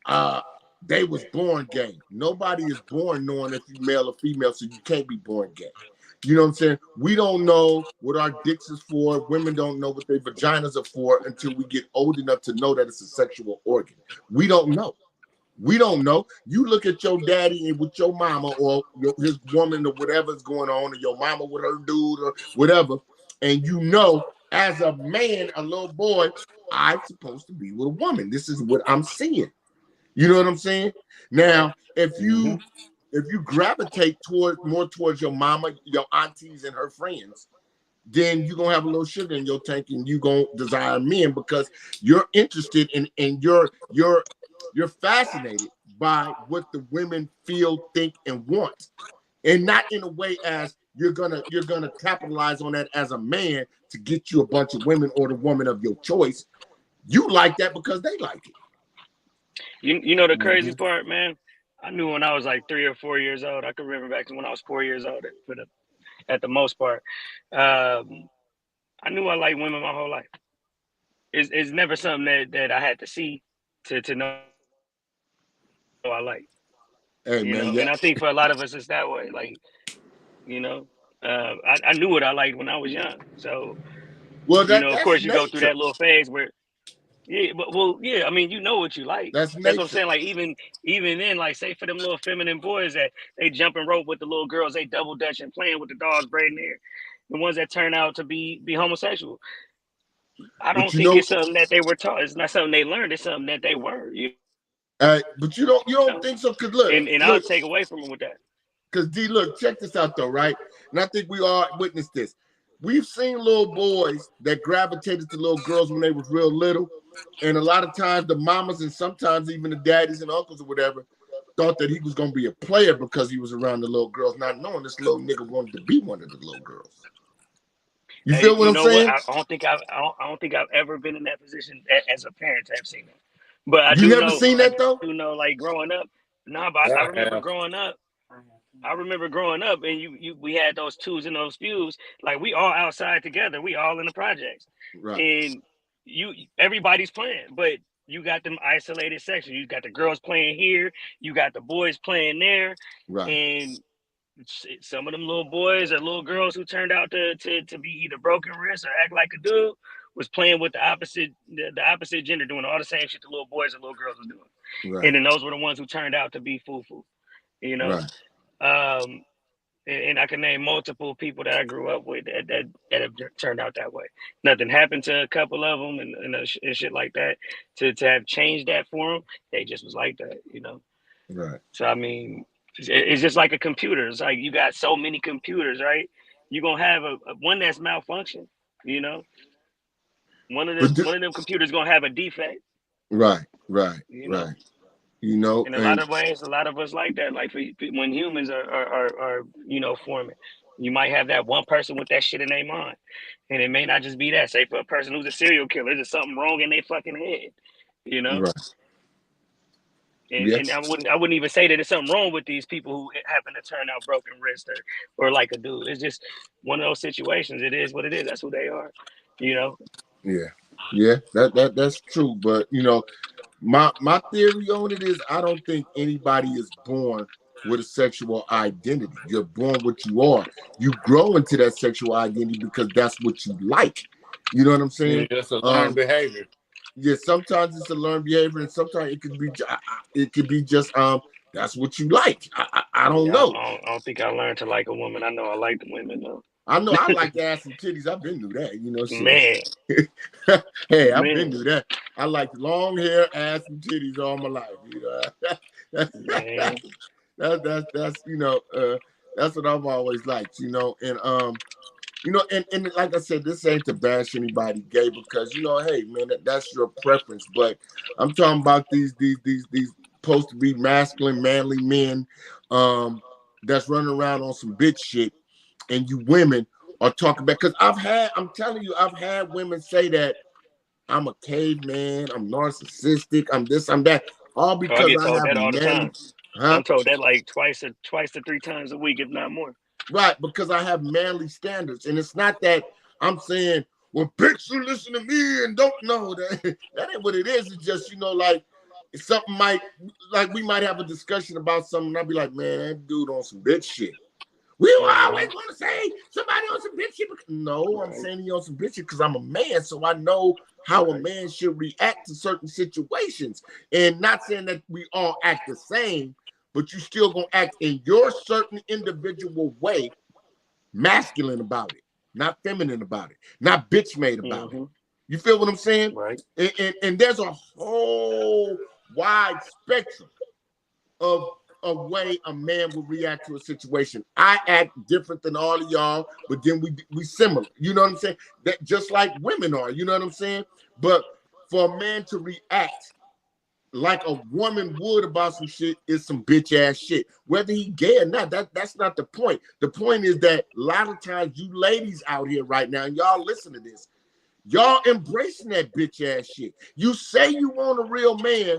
uh, they was born gay. Nobody is born knowing if you male or female, so you can't be born gay. You know what I'm saying? We don't know what our dicks is for. Women don't know what their vaginas are for until we get old enough to know that it's a sexual organ. We don't know. We don't know. You look at your daddy and with your mama or his woman or whatever's going on, or your mama with her dude or whatever, and you know, as a man, a little boy, I'm supposed to be with a woman. This is what I'm seeing. You know what I'm saying? Now, Mm-hmm. if you gravitate more towards your mama, your aunties, and her friends, then you're gonna have a little sugar in your tank and you're gonna desire men because you're interested in and you're fascinated by what the women feel, think, and want. And not in a way as you're gonna capitalize on that as a man to get you a bunch of women or the woman of your choice. You like that because they like it. You know the crazy Mm-hmm. part, man. I knew when I was like 3 or 4 years old. I can remember back to when I was 4 years old. At the most part, um, I knew I liked women my whole life. It's never something that I had to see to know I like. Hey And I man, think yeah. for a lot of us it's that way. Like you know, I knew what I liked when I was young. So Well, of that's course you go through nature. that little phase where yeah, but well, yeah. I mean, you know what you like. That's That's what I'm nature. saying. Like even then, like say for them little feminine boys that they jump and rope with the little girls, they double dutch and playing with the dogs braiding hair. The ones that turn out to be homosexual. I But don't you think know, it's something that they were taught. It's not something they learned. It's something that they were. but you don't think so? Cause look, And I'll look, take away from them with that. cause D, look, check this out though, right? And I think we all witnessed this. We've seen little boys that gravitated to little girls when they was real little, and a lot of times the mamas and sometimes even the daddies and uncles or whatever thought that he was gonna be a player because he was around the little girls, not knowing this little nigga wanted to be one of the little girls. You Hey, feel what you I'm know what? saying? I don't think I've ever been in that position as a parent to have seen that. But You never seen I that do though? know, like growing up. Nah, but I I remember have. growing up. I remember growing up, and we had those twos and those fews. Like we all outside together. We all in the projects, Right, and everybody's playing, but you got them isolated sections. You got the girls playing here. You got the boys playing there, right, and some of them little boys or little girls who turned out to be either broken wrists or act like a dude was playing with the opposite gender, doing all the same shit the little boys and little girls was doing. right, And then those were the ones who turned out to be foo-foo, you know. right. Um, And I can name multiple people that I grew up with that have turned out that way. Nothing happened to a couple of them and shit like that to have changed that for them. They just was like that, you know. Right. So I mean, it's just like a computer. It's like you got so many computers, right? You're gonna have a one that's malfunction, you know. One of them computers gonna have a defect, right, right, you know. right. You know, In a lot and of ways, a lot of us like that. Like when humans are you know forming, you might have that one person with that shit in their mind, and it may not just be that. Say for a person who's a serial killer, there's something wrong in their fucking head, you know. right. And Yes. I wouldn't even say that there's something wrong with these people who happen to turn out broken wrist or like a dude. It's just one of those situations. It is what it is. That's who they are, you know. Yeah. Yeah. That's true. But you know, my theory on it is I don't think anybody is born with a sexual identity. You're born what you are. You grow into that sexual identity because that's what you like. You know what I'm Yeah, saying? that's a learned behavior. Yeah, sometimes it's a learned behavior, and sometimes it could be just that's what you like. I don't Yeah, know. I don't think I learned to like a woman. I know I like the women though. I know I like ass and titties. I've been through that, you know. Shit. Man, Hey, I've been man, through that. I like long hair, ass and titties all my life. You know, man. that's you know, that's what I've always liked. You know, and like I said, this ain't to bash anybody gay because you know, hey man, that's your preference. But I'm talking about these supposed to be masculine, manly men, that's running around on some bitch shit, and you women are talking about because I'm telling you, I've had women say that I'm a caveman, I'm narcissistic, I'm this, I'm that, all Oh, I because get I told have that all the manly, time. huh? I'm told that like twice to three times a week, if not more. Right, because I have manly standards. And it's not that I'm saying, well, bitch, you listen to me and don't know that. That ain't what it is. It's just, you know, like something like we might have a discussion about something and I'll be like, man, that dude on some bitch shit. We always Mm-hmm. want to say somebody on some bitch shit. No, I'm Right. saying he on some bitch shit because I'm a man, so I know how a Right. man should react to certain situations. And not saying that we all act the same, but you still gonna act in your certain individual way, masculine about it, not feminine about it, not bitch made about it. Mm-hmm. You feel what I'm saying? Right. And there's a whole wide spectrum of a way a man will react to a situation. I act different than all of y'all, but then we similar. You know what I'm saying? That just like women are. You know what I'm saying? But for a man to react like a woman would about some shit is some bitch ass shit. Whether he gay or not, that's not the point. The point is that a lot of times you ladies out here right now, and y'all listen to this, y'all embracing that bitch ass shit. You say you want a real man,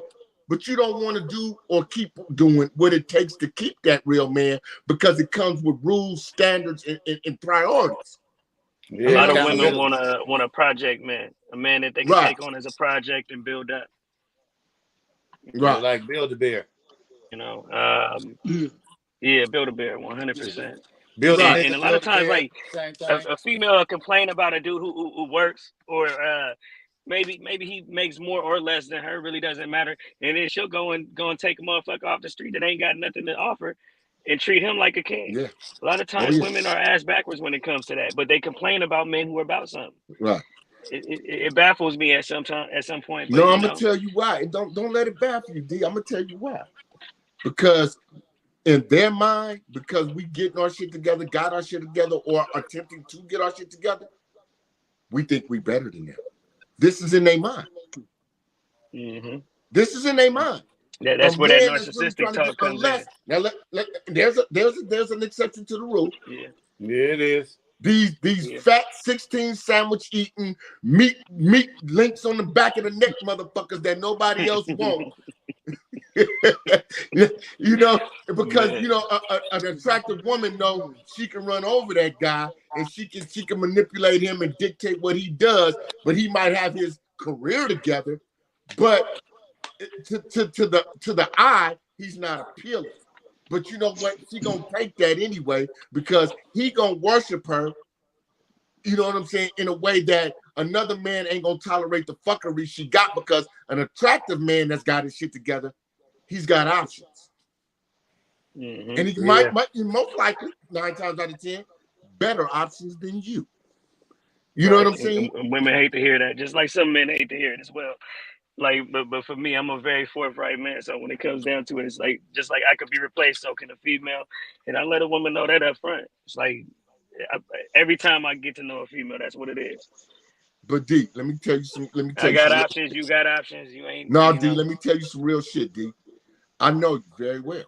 but you don't want to do or keep doing what it takes to keep that real man because it comes with rules, standards, and priorities. A You Yeah, know lot what of I'm women saying? accountability. want a project man, a man that they can Right, take on as a project and build up. Yeah, right, like Build a Bear. You know, Yeah. yeah, build a bear, 100%. Build a right, And nigga, a lot of build a times, bear, like same thing. a female will complain about a dude who works or maybe he makes more or less than her, really doesn't matter, and then she'll go and take a motherfucker off the street that ain't got nothing to offer and treat him like a king. yeah, A lot of oh times yeah, women are ass backwards when it comes to that, but they complain about men who are about something. right. It baffles me at some point, but No, you I'm gonna know, tell you why. And don't let it baffle you, D. I'm gonna tell you why. Because in their mind, because we getting our shit together, got our shit together, or attempting to get our shit together, we think we better than them. This is in their mind. hmm This is in their mind. A that's where that man that's really narcissistic trying to get talk comes in. unless now there's an exception to the rule. Yeah, Yeah, it is. These yeah. fat 16 sandwich eating meat links on the back of the neck motherfuckers that nobody else wants. You know, because you Man, know an attractive woman know she can run over that guy and she can manipulate him and dictate what he does, but he might have his career together, but to the eye he's not appealing. But you know what? She gonna take that anyway because he gonna worship her. You know what I'm saying? In a way that another man ain't gonna tolerate the fuckery she got because an attractive man that's got his shit together, he's got options. And he might most likely 9 times out of 10 better options than you. You know what I'm saying? And women hate to hear that, just like some men hate to hear it as well. Like, but for me, I'm a very forthright man. So when it comes down to it, it's like just like I could be replaced, so can a female. And I let a woman know that up front. It's like every time I get to know a female, that's what it is. But D, let me tell you some. I got options. You got options. You ain't. No, you D, know. let me tell you some real shit, D. I know you very well.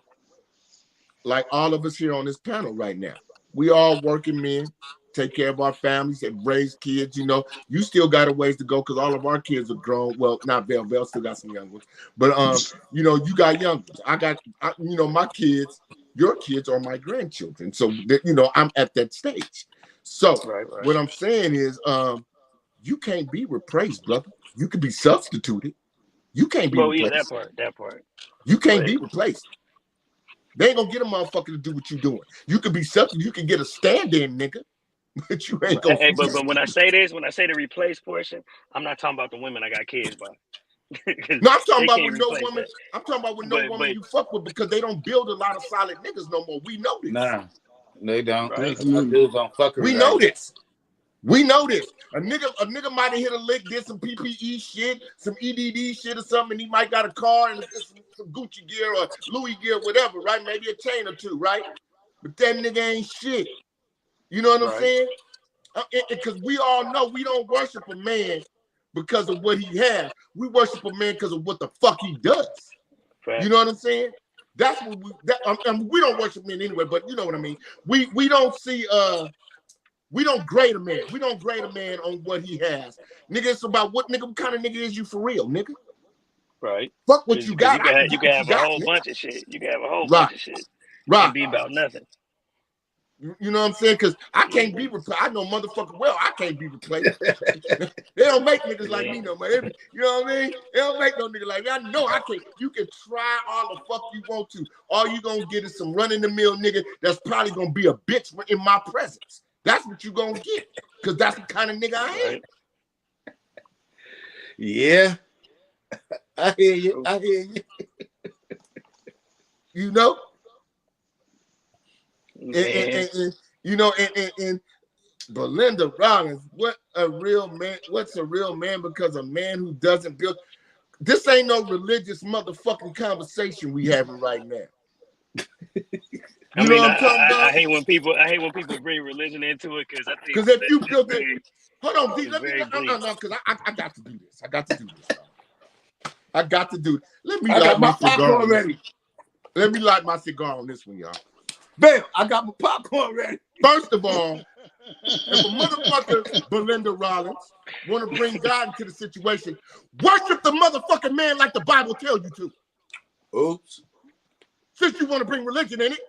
Like all of us here on this panel right now, we all working men, take care of our families and raise kids. You know, you still got a ways to go because all of our kids are grown. Well, not Bell. Bell still got some young ones, but you know, you got young ones. You know, my kids. Your kids are my grandchildren, so you know I'm at that stage. So what I'm saying is, you can't be replaced, brother. You can be substituted. You can't be replaced. Yeah, that part. You can't be replaced. They ain't gonna get a motherfucker to do what you doing. You could be substitute. You can get a stand-in, nigga, but you ain't gonna. Hey, but when I say the replace portion, I'm not talking about the women I got kids by. No, I'm talking about with no woman. I'm talking about with no woman you fuck with because they don't build a lot of solid niggas no more. We know this. Nah, they don't. Right. Dudes don't fuck we know this. We know this. A nigga might have hit a lick, did some PPE shit, some EDD shit or something, and he might got a car and some Gucci gear or Louis gear, whatever, right? Maybe a chain or two, right? But that nigga ain't shit. You know what I'm saying? Because we all know we don't worship a man because of what he has. We worship a man because of what the fuck he does. Right. You know what I'm saying? That's what we don't worship men anyway, but you know what I mean. We don't see we don't grade a man. We don't grade a man on what he has. Nigga, it's about what kind of nigga is you for real, nigga. Right. Fuck what you got. You can have a whole bunch of shit. You can have a whole bunch of shit. Right. And be about nothing. You know what I'm saying? Because I can't be replaced. I know motherfucking well I can't be replaced. They don't make niggas like me no more. You know what I mean? They don't make no nigga like me. I know I can't. You can try all the fuck you want to. All you gonna get is some run-in-the-mill nigga that's probably gonna be a bitch in my presence. That's what you gonna get. Because that's the kind of nigga I am. Yeah. I hear you. You know? And you know, and Belinda Rollins, what a real man, what's a real man? Because a man who doesn't build this ain't no religious motherfucking conversation we having right now. I mean, I hate when people bring religion into it because if you build it, hold on, D, let me no, because I got to do this. I got to do this. Let me light my cigar already. Let me light my cigar on this one, y'all. Bam! I got my popcorn ready. First of all, if a motherfucker Belinda Rollins want to bring God into the situation, worship the motherfucking man like the Bible tells you to. Oops. Since you want to bring religion in it,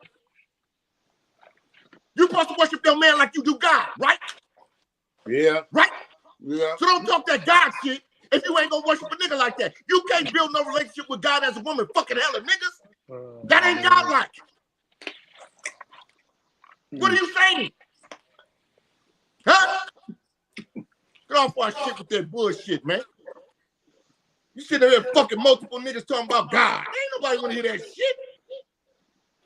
you're supposed to worship your man like you do God, right? Yeah. Right? Yeah. So don't talk that God shit if you ain't gonna worship a nigga like that. You can't build no relationship with God as a woman. Fucking hella niggas. That ain't God-like. What are you saying? Huh? Get off our shit with that bullshit, man. You sitting there fucking multiple niggas talking about God. Ain't nobody want to hear that shit.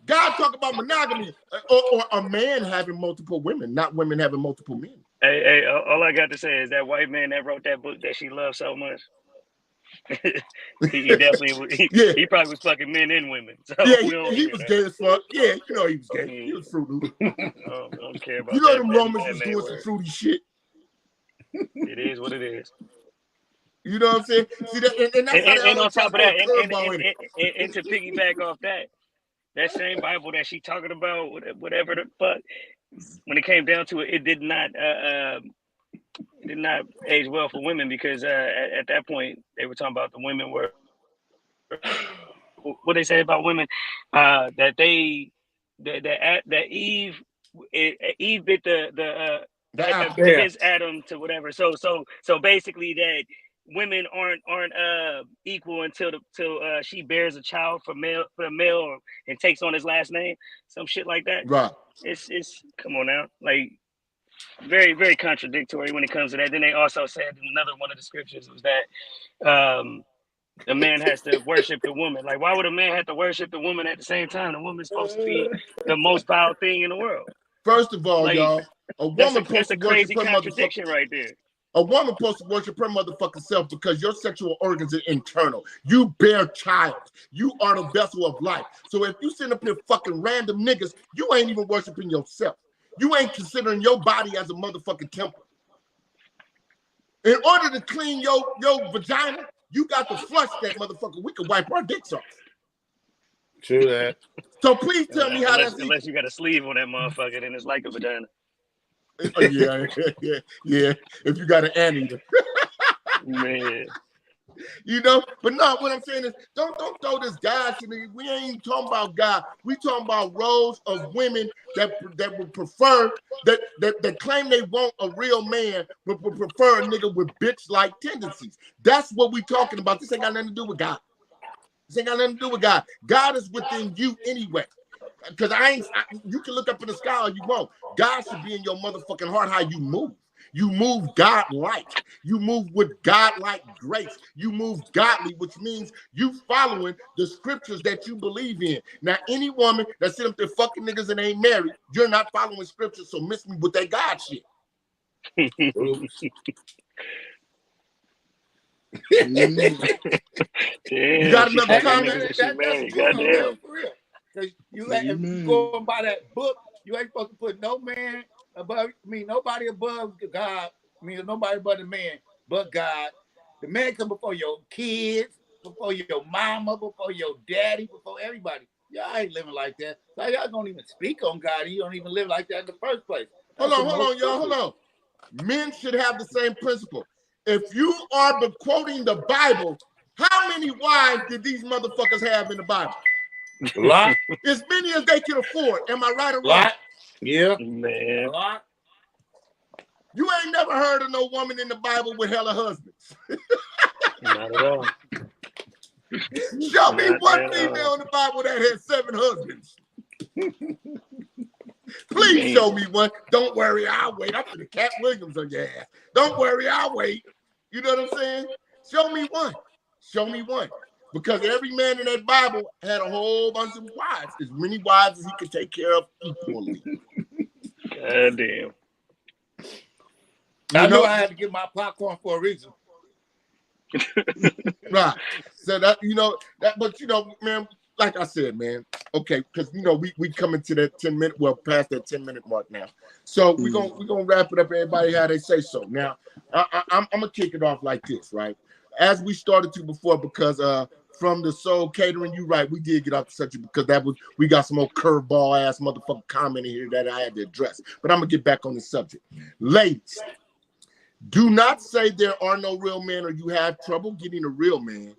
God talk about monogamy or a man having multiple women, not women having multiple men. Hey, all I got to say is that white man that wrote that book that she loved so much. he definitely he probably was fucking men and women. So yeah, he was gay as fuck. Yeah, you know he was gay. He was fruity. I don't care about you know that, them Romans was doing some fruity shit. It is what it is. You know what I'm saying? See that, and that's how and on top of that, and to piggyback off that same Bible that she talking about, whatever the fuck, when it came down to it, it did not age well for women because at that point they were talking about the women were what they say about women that Eve bit against Adam to whatever. So basically that women aren't equal until she bears a child for the male and takes on his last name, some shit like that. Right. It's come on now, like very, very contradictory when it comes to that. Then they also said in another one of the scriptures was that the man has to worship the woman. Like, why would a man have to worship the woman at the same time? The woman's supposed to be the most powerful thing in the world. First of all, Like, y'all, a woman supposed that's to a worship crazy her motherfucker. contradiction right there. A woman supposed to worship her motherfucking self because your sexual organs are internal. You bear child. You are the vessel of life. So if you send up here fucking random niggas, you ain't even worshiping yourself. You ain't considering your body as a motherfucking temple. In order to clean your vagina, you got to flush that motherfucker. We can wipe our dicks off. True that. So please tell me how that's unless you got a sleeve on that motherfucker, then it's like a vagina. Yeah. If you got an anteater. Man. You know, but no, what I'm saying is don't throw this guy to me. We ain't talking about God. We talking about roles of women that would prefer that claim they want a real man, but would prefer a nigga with bitch-like tendencies. That's what we talking about. This ain't got nothing to do with God. This ain't got nothing to do with God. God is within you anyway. Because you can look up in the sky all you want. God should be in your motherfucking heart how you move. You move God-like. You move with God-like grace. You move godly, which means you following the scriptures that you believe in. Now, any woman that sit up there fucking niggas and ain't married, you're not following scriptures, so miss me with that God shit. Damn, you got she another fucking comment? niggas and she married. That's true, Goddamn. for real. Because if you going by that book, you ain't supposed to put no man above, nobody above God, nobody but the man, but God. The man come before your kids, before your mama, before your daddy, before everybody. Y'all ain't living like that. So y'all don't even speak on God. You don't even live like that in the first place. Hold on, y'all. Hold on. Men should have the same principle. If you are quoting the Bible, how many wives did these motherfuckers have in the Bible? A lot. As many as they can afford. Am I right or wrong? Lot. Yeah. Man. A lot. You ain't never heard of no woman in the Bible with hella husbands. Not at all. Show me one female in the Bible that had 7 husbands. Please show me one. Don't worry, I'll wait. I'm gonna Cat Williams on your ass. Don't worry, I'll wait. You know what I'm saying? Show me one. Show me one. Because every man in that Bible had a whole bunch of wives, as many wives as he could take care of equally. God damn. I knew I had to get my popcorn for a reason. Right. So that but man, like I said, man, okay, because we coming to that 10-minute, past that 10-minute mark now. So we're gonna wrap it up, everybody how they say so. Now, I'm gonna kick it off like this, right? As we started to before, because from the Soul Catering, you right, we did get off the subject because we got some old curveball ass motherfucking comment in here that I had to address. But I'm gonna get back on the subject. Ladies, do not say there are no real men or you have trouble getting a real man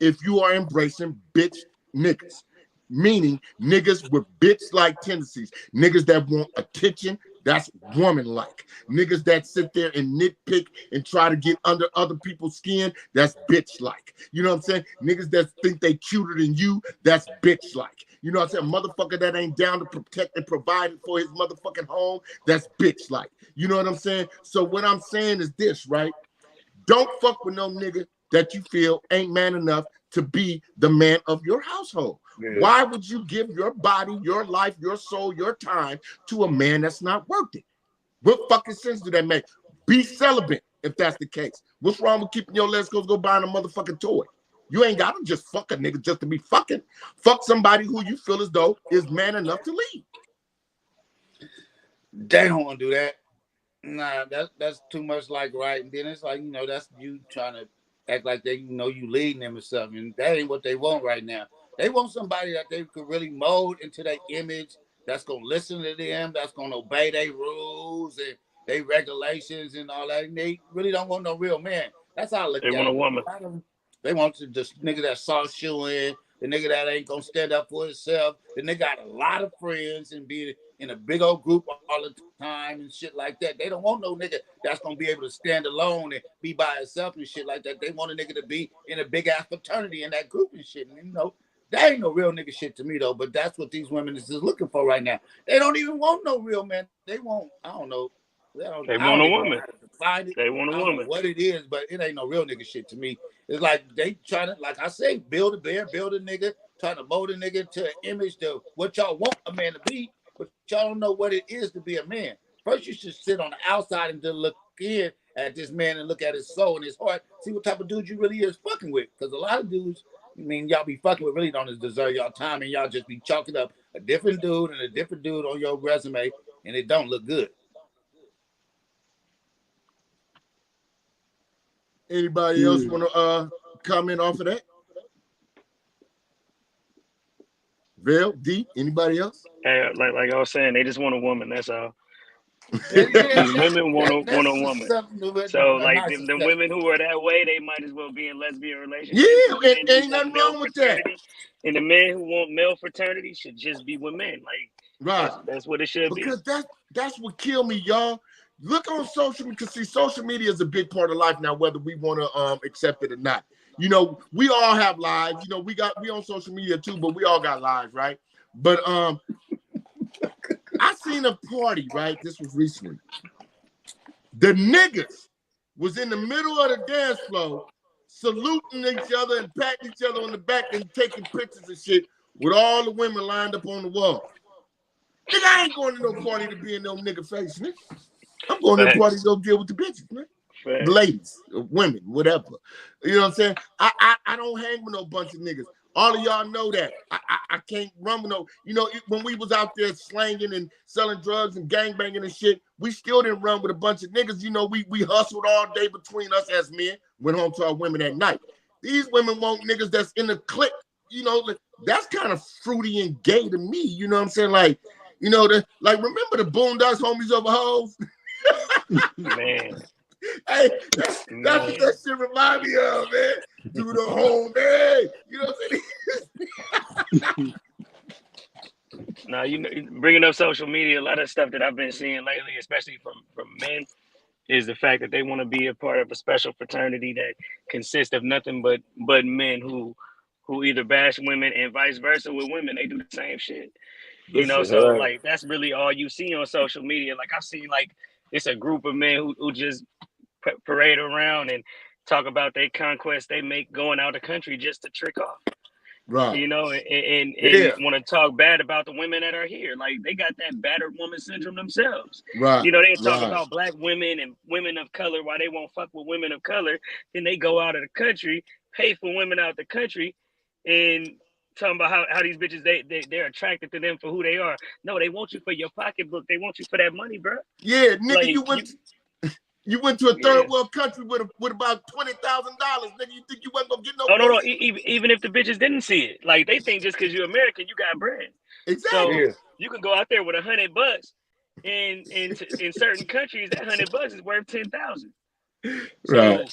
if you are embracing bitch niggas, meaning niggas with bitch-like tendencies, niggas that want attention, that's woman-like, niggas that sit there and nitpick and try to get under other people's skin, that's bitch-like. You know what I'm saying? Niggas that think they cuter than you, that's bitch-like. You know what I'm saying? Motherfucker that ain't down to protect and provide for his motherfucking home, that's bitch-like. You know what I'm saying? So what I'm saying is this, right? Don't fuck with no nigga that you feel ain't man enough to be the man of your household. Yeah. Why would you give your body, your life, your soul, your time to a man that's not worth it? What fucking sense do that make? Be celibate if that's the case. What's wrong with keeping your legs go buying a motherfucking toy? You ain't got to just fuck a nigga just to be fucking. Fuck somebody who you feel as though is man enough to lead. They don't want to do that. Nah, that's too much like right. And then it's like, that's you trying to act like they, you leading them or something. And that ain't what they want right now. They want somebody that they could really mold into their image, that's going to listen to them, that's going to obey their rules and their regulations and all that. And they really don't want no real man. That's how I look at it. They want a woman. They want the nigga that soft shoeing, the nigga that ain't going to stand up for himself, the nigga got a lot of friends and be in a big old group all the time and shit like that. They don't want no nigga that's gonna be able to stand alone and be by himself and shit like that. They want a nigga to be in a big ass fraternity in that group and shit. And that ain't no real nigga shit to me though. But that's what these women is looking for right now. They don't even want no real man. They want, I don't know. They want a woman. find it. They want I a don't know woman. what it is, but it ain't no real nigga shit to me. It's like they trying to, like I say, build a bear, build a nigga, trying to mold a nigga to an image to what y'all want a man to be, but y'all don't know what it is to be a man. First, you should sit on the outside and just look in at this man and look at his soul and his heart, see what type of dude you really is fucking with. Because a lot of dudes, I mean, y'all be fucking with really don't deserve y'all time, and y'all just be chalking up a different dude and a different dude on your resume, and it don't look good. Anybody else want to comment off of that? Vel, D, anybody else? Hey, like I was saying, they just want a woman. That's all. Yeah, These women want a that's woman. something So a like nice the assessment. women who are that way, they might as well be in lesbian Yeah, relationships. And the men who ain't want nothing male wrong with that. fraternity, and the men who want male fraternity should just be with men. Like Right. that's what it should Because be. that's what killed me, y'all. Look on social media, because see, social media is a big part of life now, whether we want to accept it or not. You know, we all have lives. You know, we on social media too, but we all got lives, right? But I seen a party, right? This was recently. The niggas was in the middle of the dance floor, saluting each other and patting each other on the back and taking pictures and shit with all the women lined up on the wall. Nigga, I ain't going to no party to be in no nigga face, nigga. I'm going to the party to go deal with the bitches, man. The ladies, women, whatever. You know what I'm saying? I don't hang with no bunch of niggas. All of y'all know that. I can't run with no, you know, when we was out there slanging and selling drugs and gangbanging and shit, we still didn't run with a bunch of niggas. You know, we hustled all day between us as men, went home to our women at night. These women want niggas that's in the clique. You know, that's kind of fruity and gay to me. You know what I'm saying? Like, you know, like remember the Boondocks, homies over hoes? Man. Hey, that's what that shit remind me of, man. Do the whole man. You know what I'm saying? Now, you know, bringing up social media, a lot of stuff that I've been seeing lately, especially from men, is the fact that they want to be a part of a special fraternity that consists of nothing but men who either bash women and vice versa with women. They do the same shit. You know, so like that's really all you see on social media. Like I've seen like it's a group of men who just parade around and talk about their conquest they make going out of the country just to trick off. Right. You know, and want to talk bad about the women that are here. Like they got that battered woman syndrome themselves. Right. You know, they talk about black women and women of color, why they won't fuck with women of color. Then they go out of the country, pay for women out the country, and talking about how these bitches they're attracted to them for who they are. No, they want you for your pocketbook. They want you for that money, bro. Yeah, nigga, like, you went to a third world country with about $20,000. Nigga, you think you wasn't gonna get no? Oh no, even if the bitches didn't see it, like they think just because you're American, you got bread. Exactly. So you can go out there with $100, and in certain countries that $100 is worth 10,000. Right.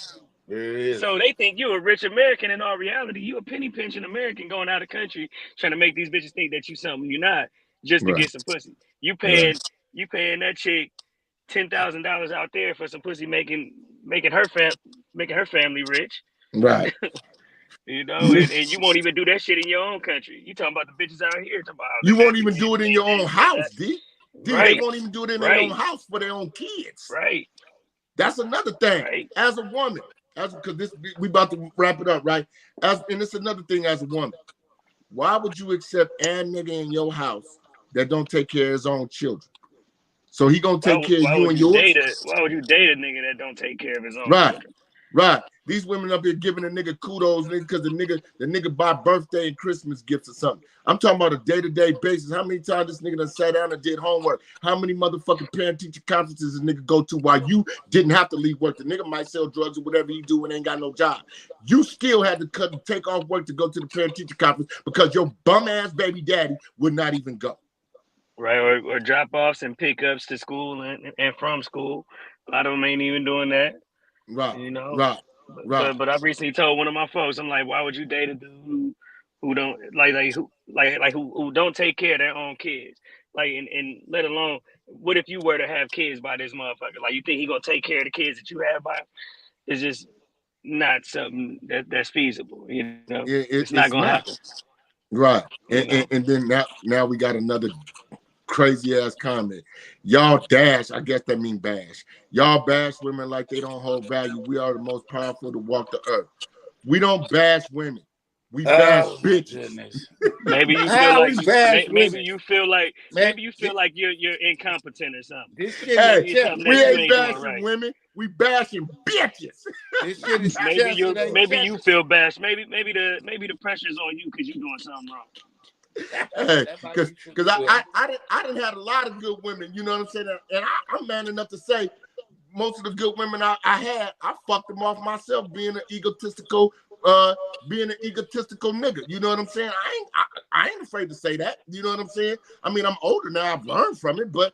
So they think you're a rich American. In all reality, you a penny pinching American going out of country trying to make these bitches think that you something you're not, just to get some pussy. You paying that chick $10,000 out there for some pussy, making her family rich. Right. You know, and you won't even do that shit in your own country. You talking about the bitches out here? Talking about you won't even do it in your own house, D. Right. They won't even do it in their own house for their own kids. Right. That's another thing. Right. As a woman, because this we about to wrap it up, right? And it's another thing as a woman. Why would you accept a nigga in your house that don't take care of his own children? So he gonna take care of you and yours? Why would you date a nigga that don't take care of his own children? Right. These women up here giving a nigga kudos because the nigga buy birthday and Christmas gifts or something. I'm talking about a day-to-day basis. How many times this nigga done sat down and did homework? How many motherfucking parent-teacher conferences this nigga go to while you didn't have to leave work? The nigga might sell drugs or whatever he do and ain't got no job. You still had to take off work to go to the parent-teacher conference because your bum-ass baby daddy would not even go. Right, or drop-offs and pickups to school and from school. A lot of them ain't even doing that. Right. You know. Right. But I recently told one of my folks, I'm like, why would you date a dude who don't who don't take care of their own kids? Like, and let alone, what if you were to have kids by this motherfucker? Like, you think he gonna take care of the kids that you have by him? It's just not something that's feasible. You know, it's not gonna happen. Right. And then now we got another Crazy ass comment. Y'all dash, I guess that mean bash. Y'all bash women like they don't hold value. We are the most powerful to walk the earth. We don't bash women. We bash Oh my bitches. goodness. Maybe you feel How like we bash maybe women? you feel like Man, you're incompetent or something. this shit is Hey, Maybe it's chest. something we that It you ain't ain't ain't doing bashing right. women. We bashing bitches. this shit is Maybe chest. It ain't maybe you chest. feel bashed. Maybe the pressure's on you because you're doing something wrong. Hey, That might because be true. I didn't have a lot of good women, you know what I'm saying? And I'm man enough to say most of the good women I had, I fucked them off myself being an egotistical nigga. You know what I'm saying? I ain't afraid to say that. You know what I'm saying? I mean, I'm older now, I've learned from it, but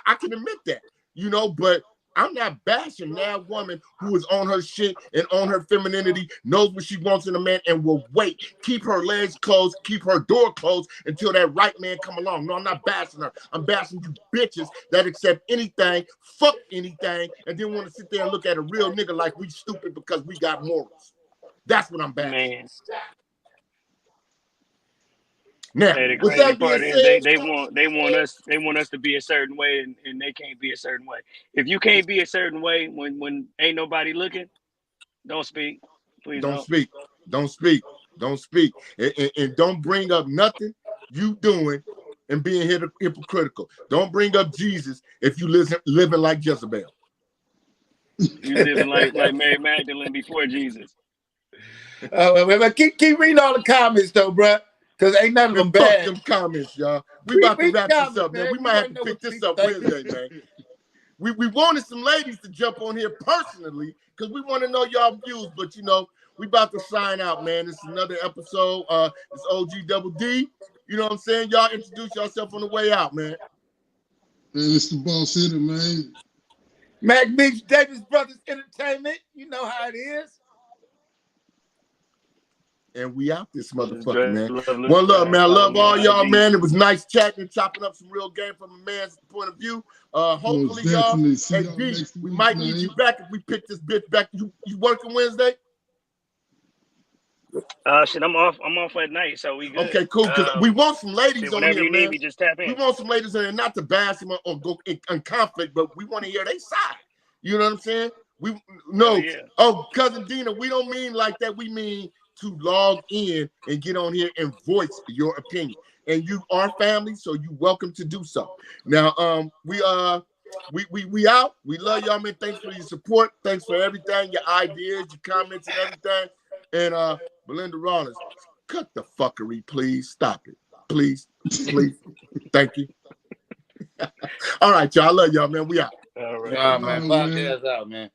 I can admit that, you know, but I'm not bashing that woman who is on her shit and on her femininity, knows what she wants in a man, and will wait, keep her legs closed, keep her door closed until that right man come along. No, I'm not bashing her. I'm bashing you bitches that accept anything, fuck anything, and then want to sit there and look at a real nigga like we stupid because we got morals. That's what I'm bashing. Man. Now, Hey, the with crazy that being part is said, they want us to be a certain way and they can't be a certain way. If you can't be a certain way when ain't nobody looking, don't speak. Please don't don't. speak. Don't speak. Don't speak. And don't bring up nothing you doing and being hypocritical. Don't bring up Jesus if you living like Jezebel. You living like Mary Magdalene before Jesus. Keep reading all the comments though, bro, because ain't none of Man, them fuck bad. them comments, y'all. We Read about to wrap the this comments, up, man. man. We We might have want to to know pick what this people up thinking. Wednesday, man. We wanted some ladies to jump on here personally because we want to know y'all views, but you know, we about to sign out, man. This is another episode. It's OG Double D. You know what I'm saying? Y'all introduce yourself on the way out, man. Man, it's the boss hitter, man. Mac Beach, Davis Brothers Entertainment. You know how it is. And we out this Just motherfucker, dress man. lovely. One love, man. I Follow love me on all y'all, IG. man. It was nice chatting and chopping up some real game from a man's point of view. Most Hopefully, y'all. definitely. See Hey, y'all D, next we week, might need you man. back if we pick this bitch back. You working Wednesday? Shit, I'm off at night, so we good. Okay, cool. Because we want some Shit, ladies on whenever here, you need man. me, just tap We in. want some ladies on here, not to bash them or go in conflict, but we want to hear their side. You know what I'm saying? We Hell no. yeah. Oh, cousin Dina, we don't mean like that. We mean to log in and get on here and voice your opinion. And you are family, so you welcome to do so. Now, we out. We love y'all, man. Thanks for your support. Thanks for everything, your ideas, your comments, and everything. And Belinda Rollins, cut the fuckery, please. Stop it. Please. Please. Thank you. All right, y'all. I love y'all, man. We out. All right. Nah, man. Oh, man. Podcast out, man.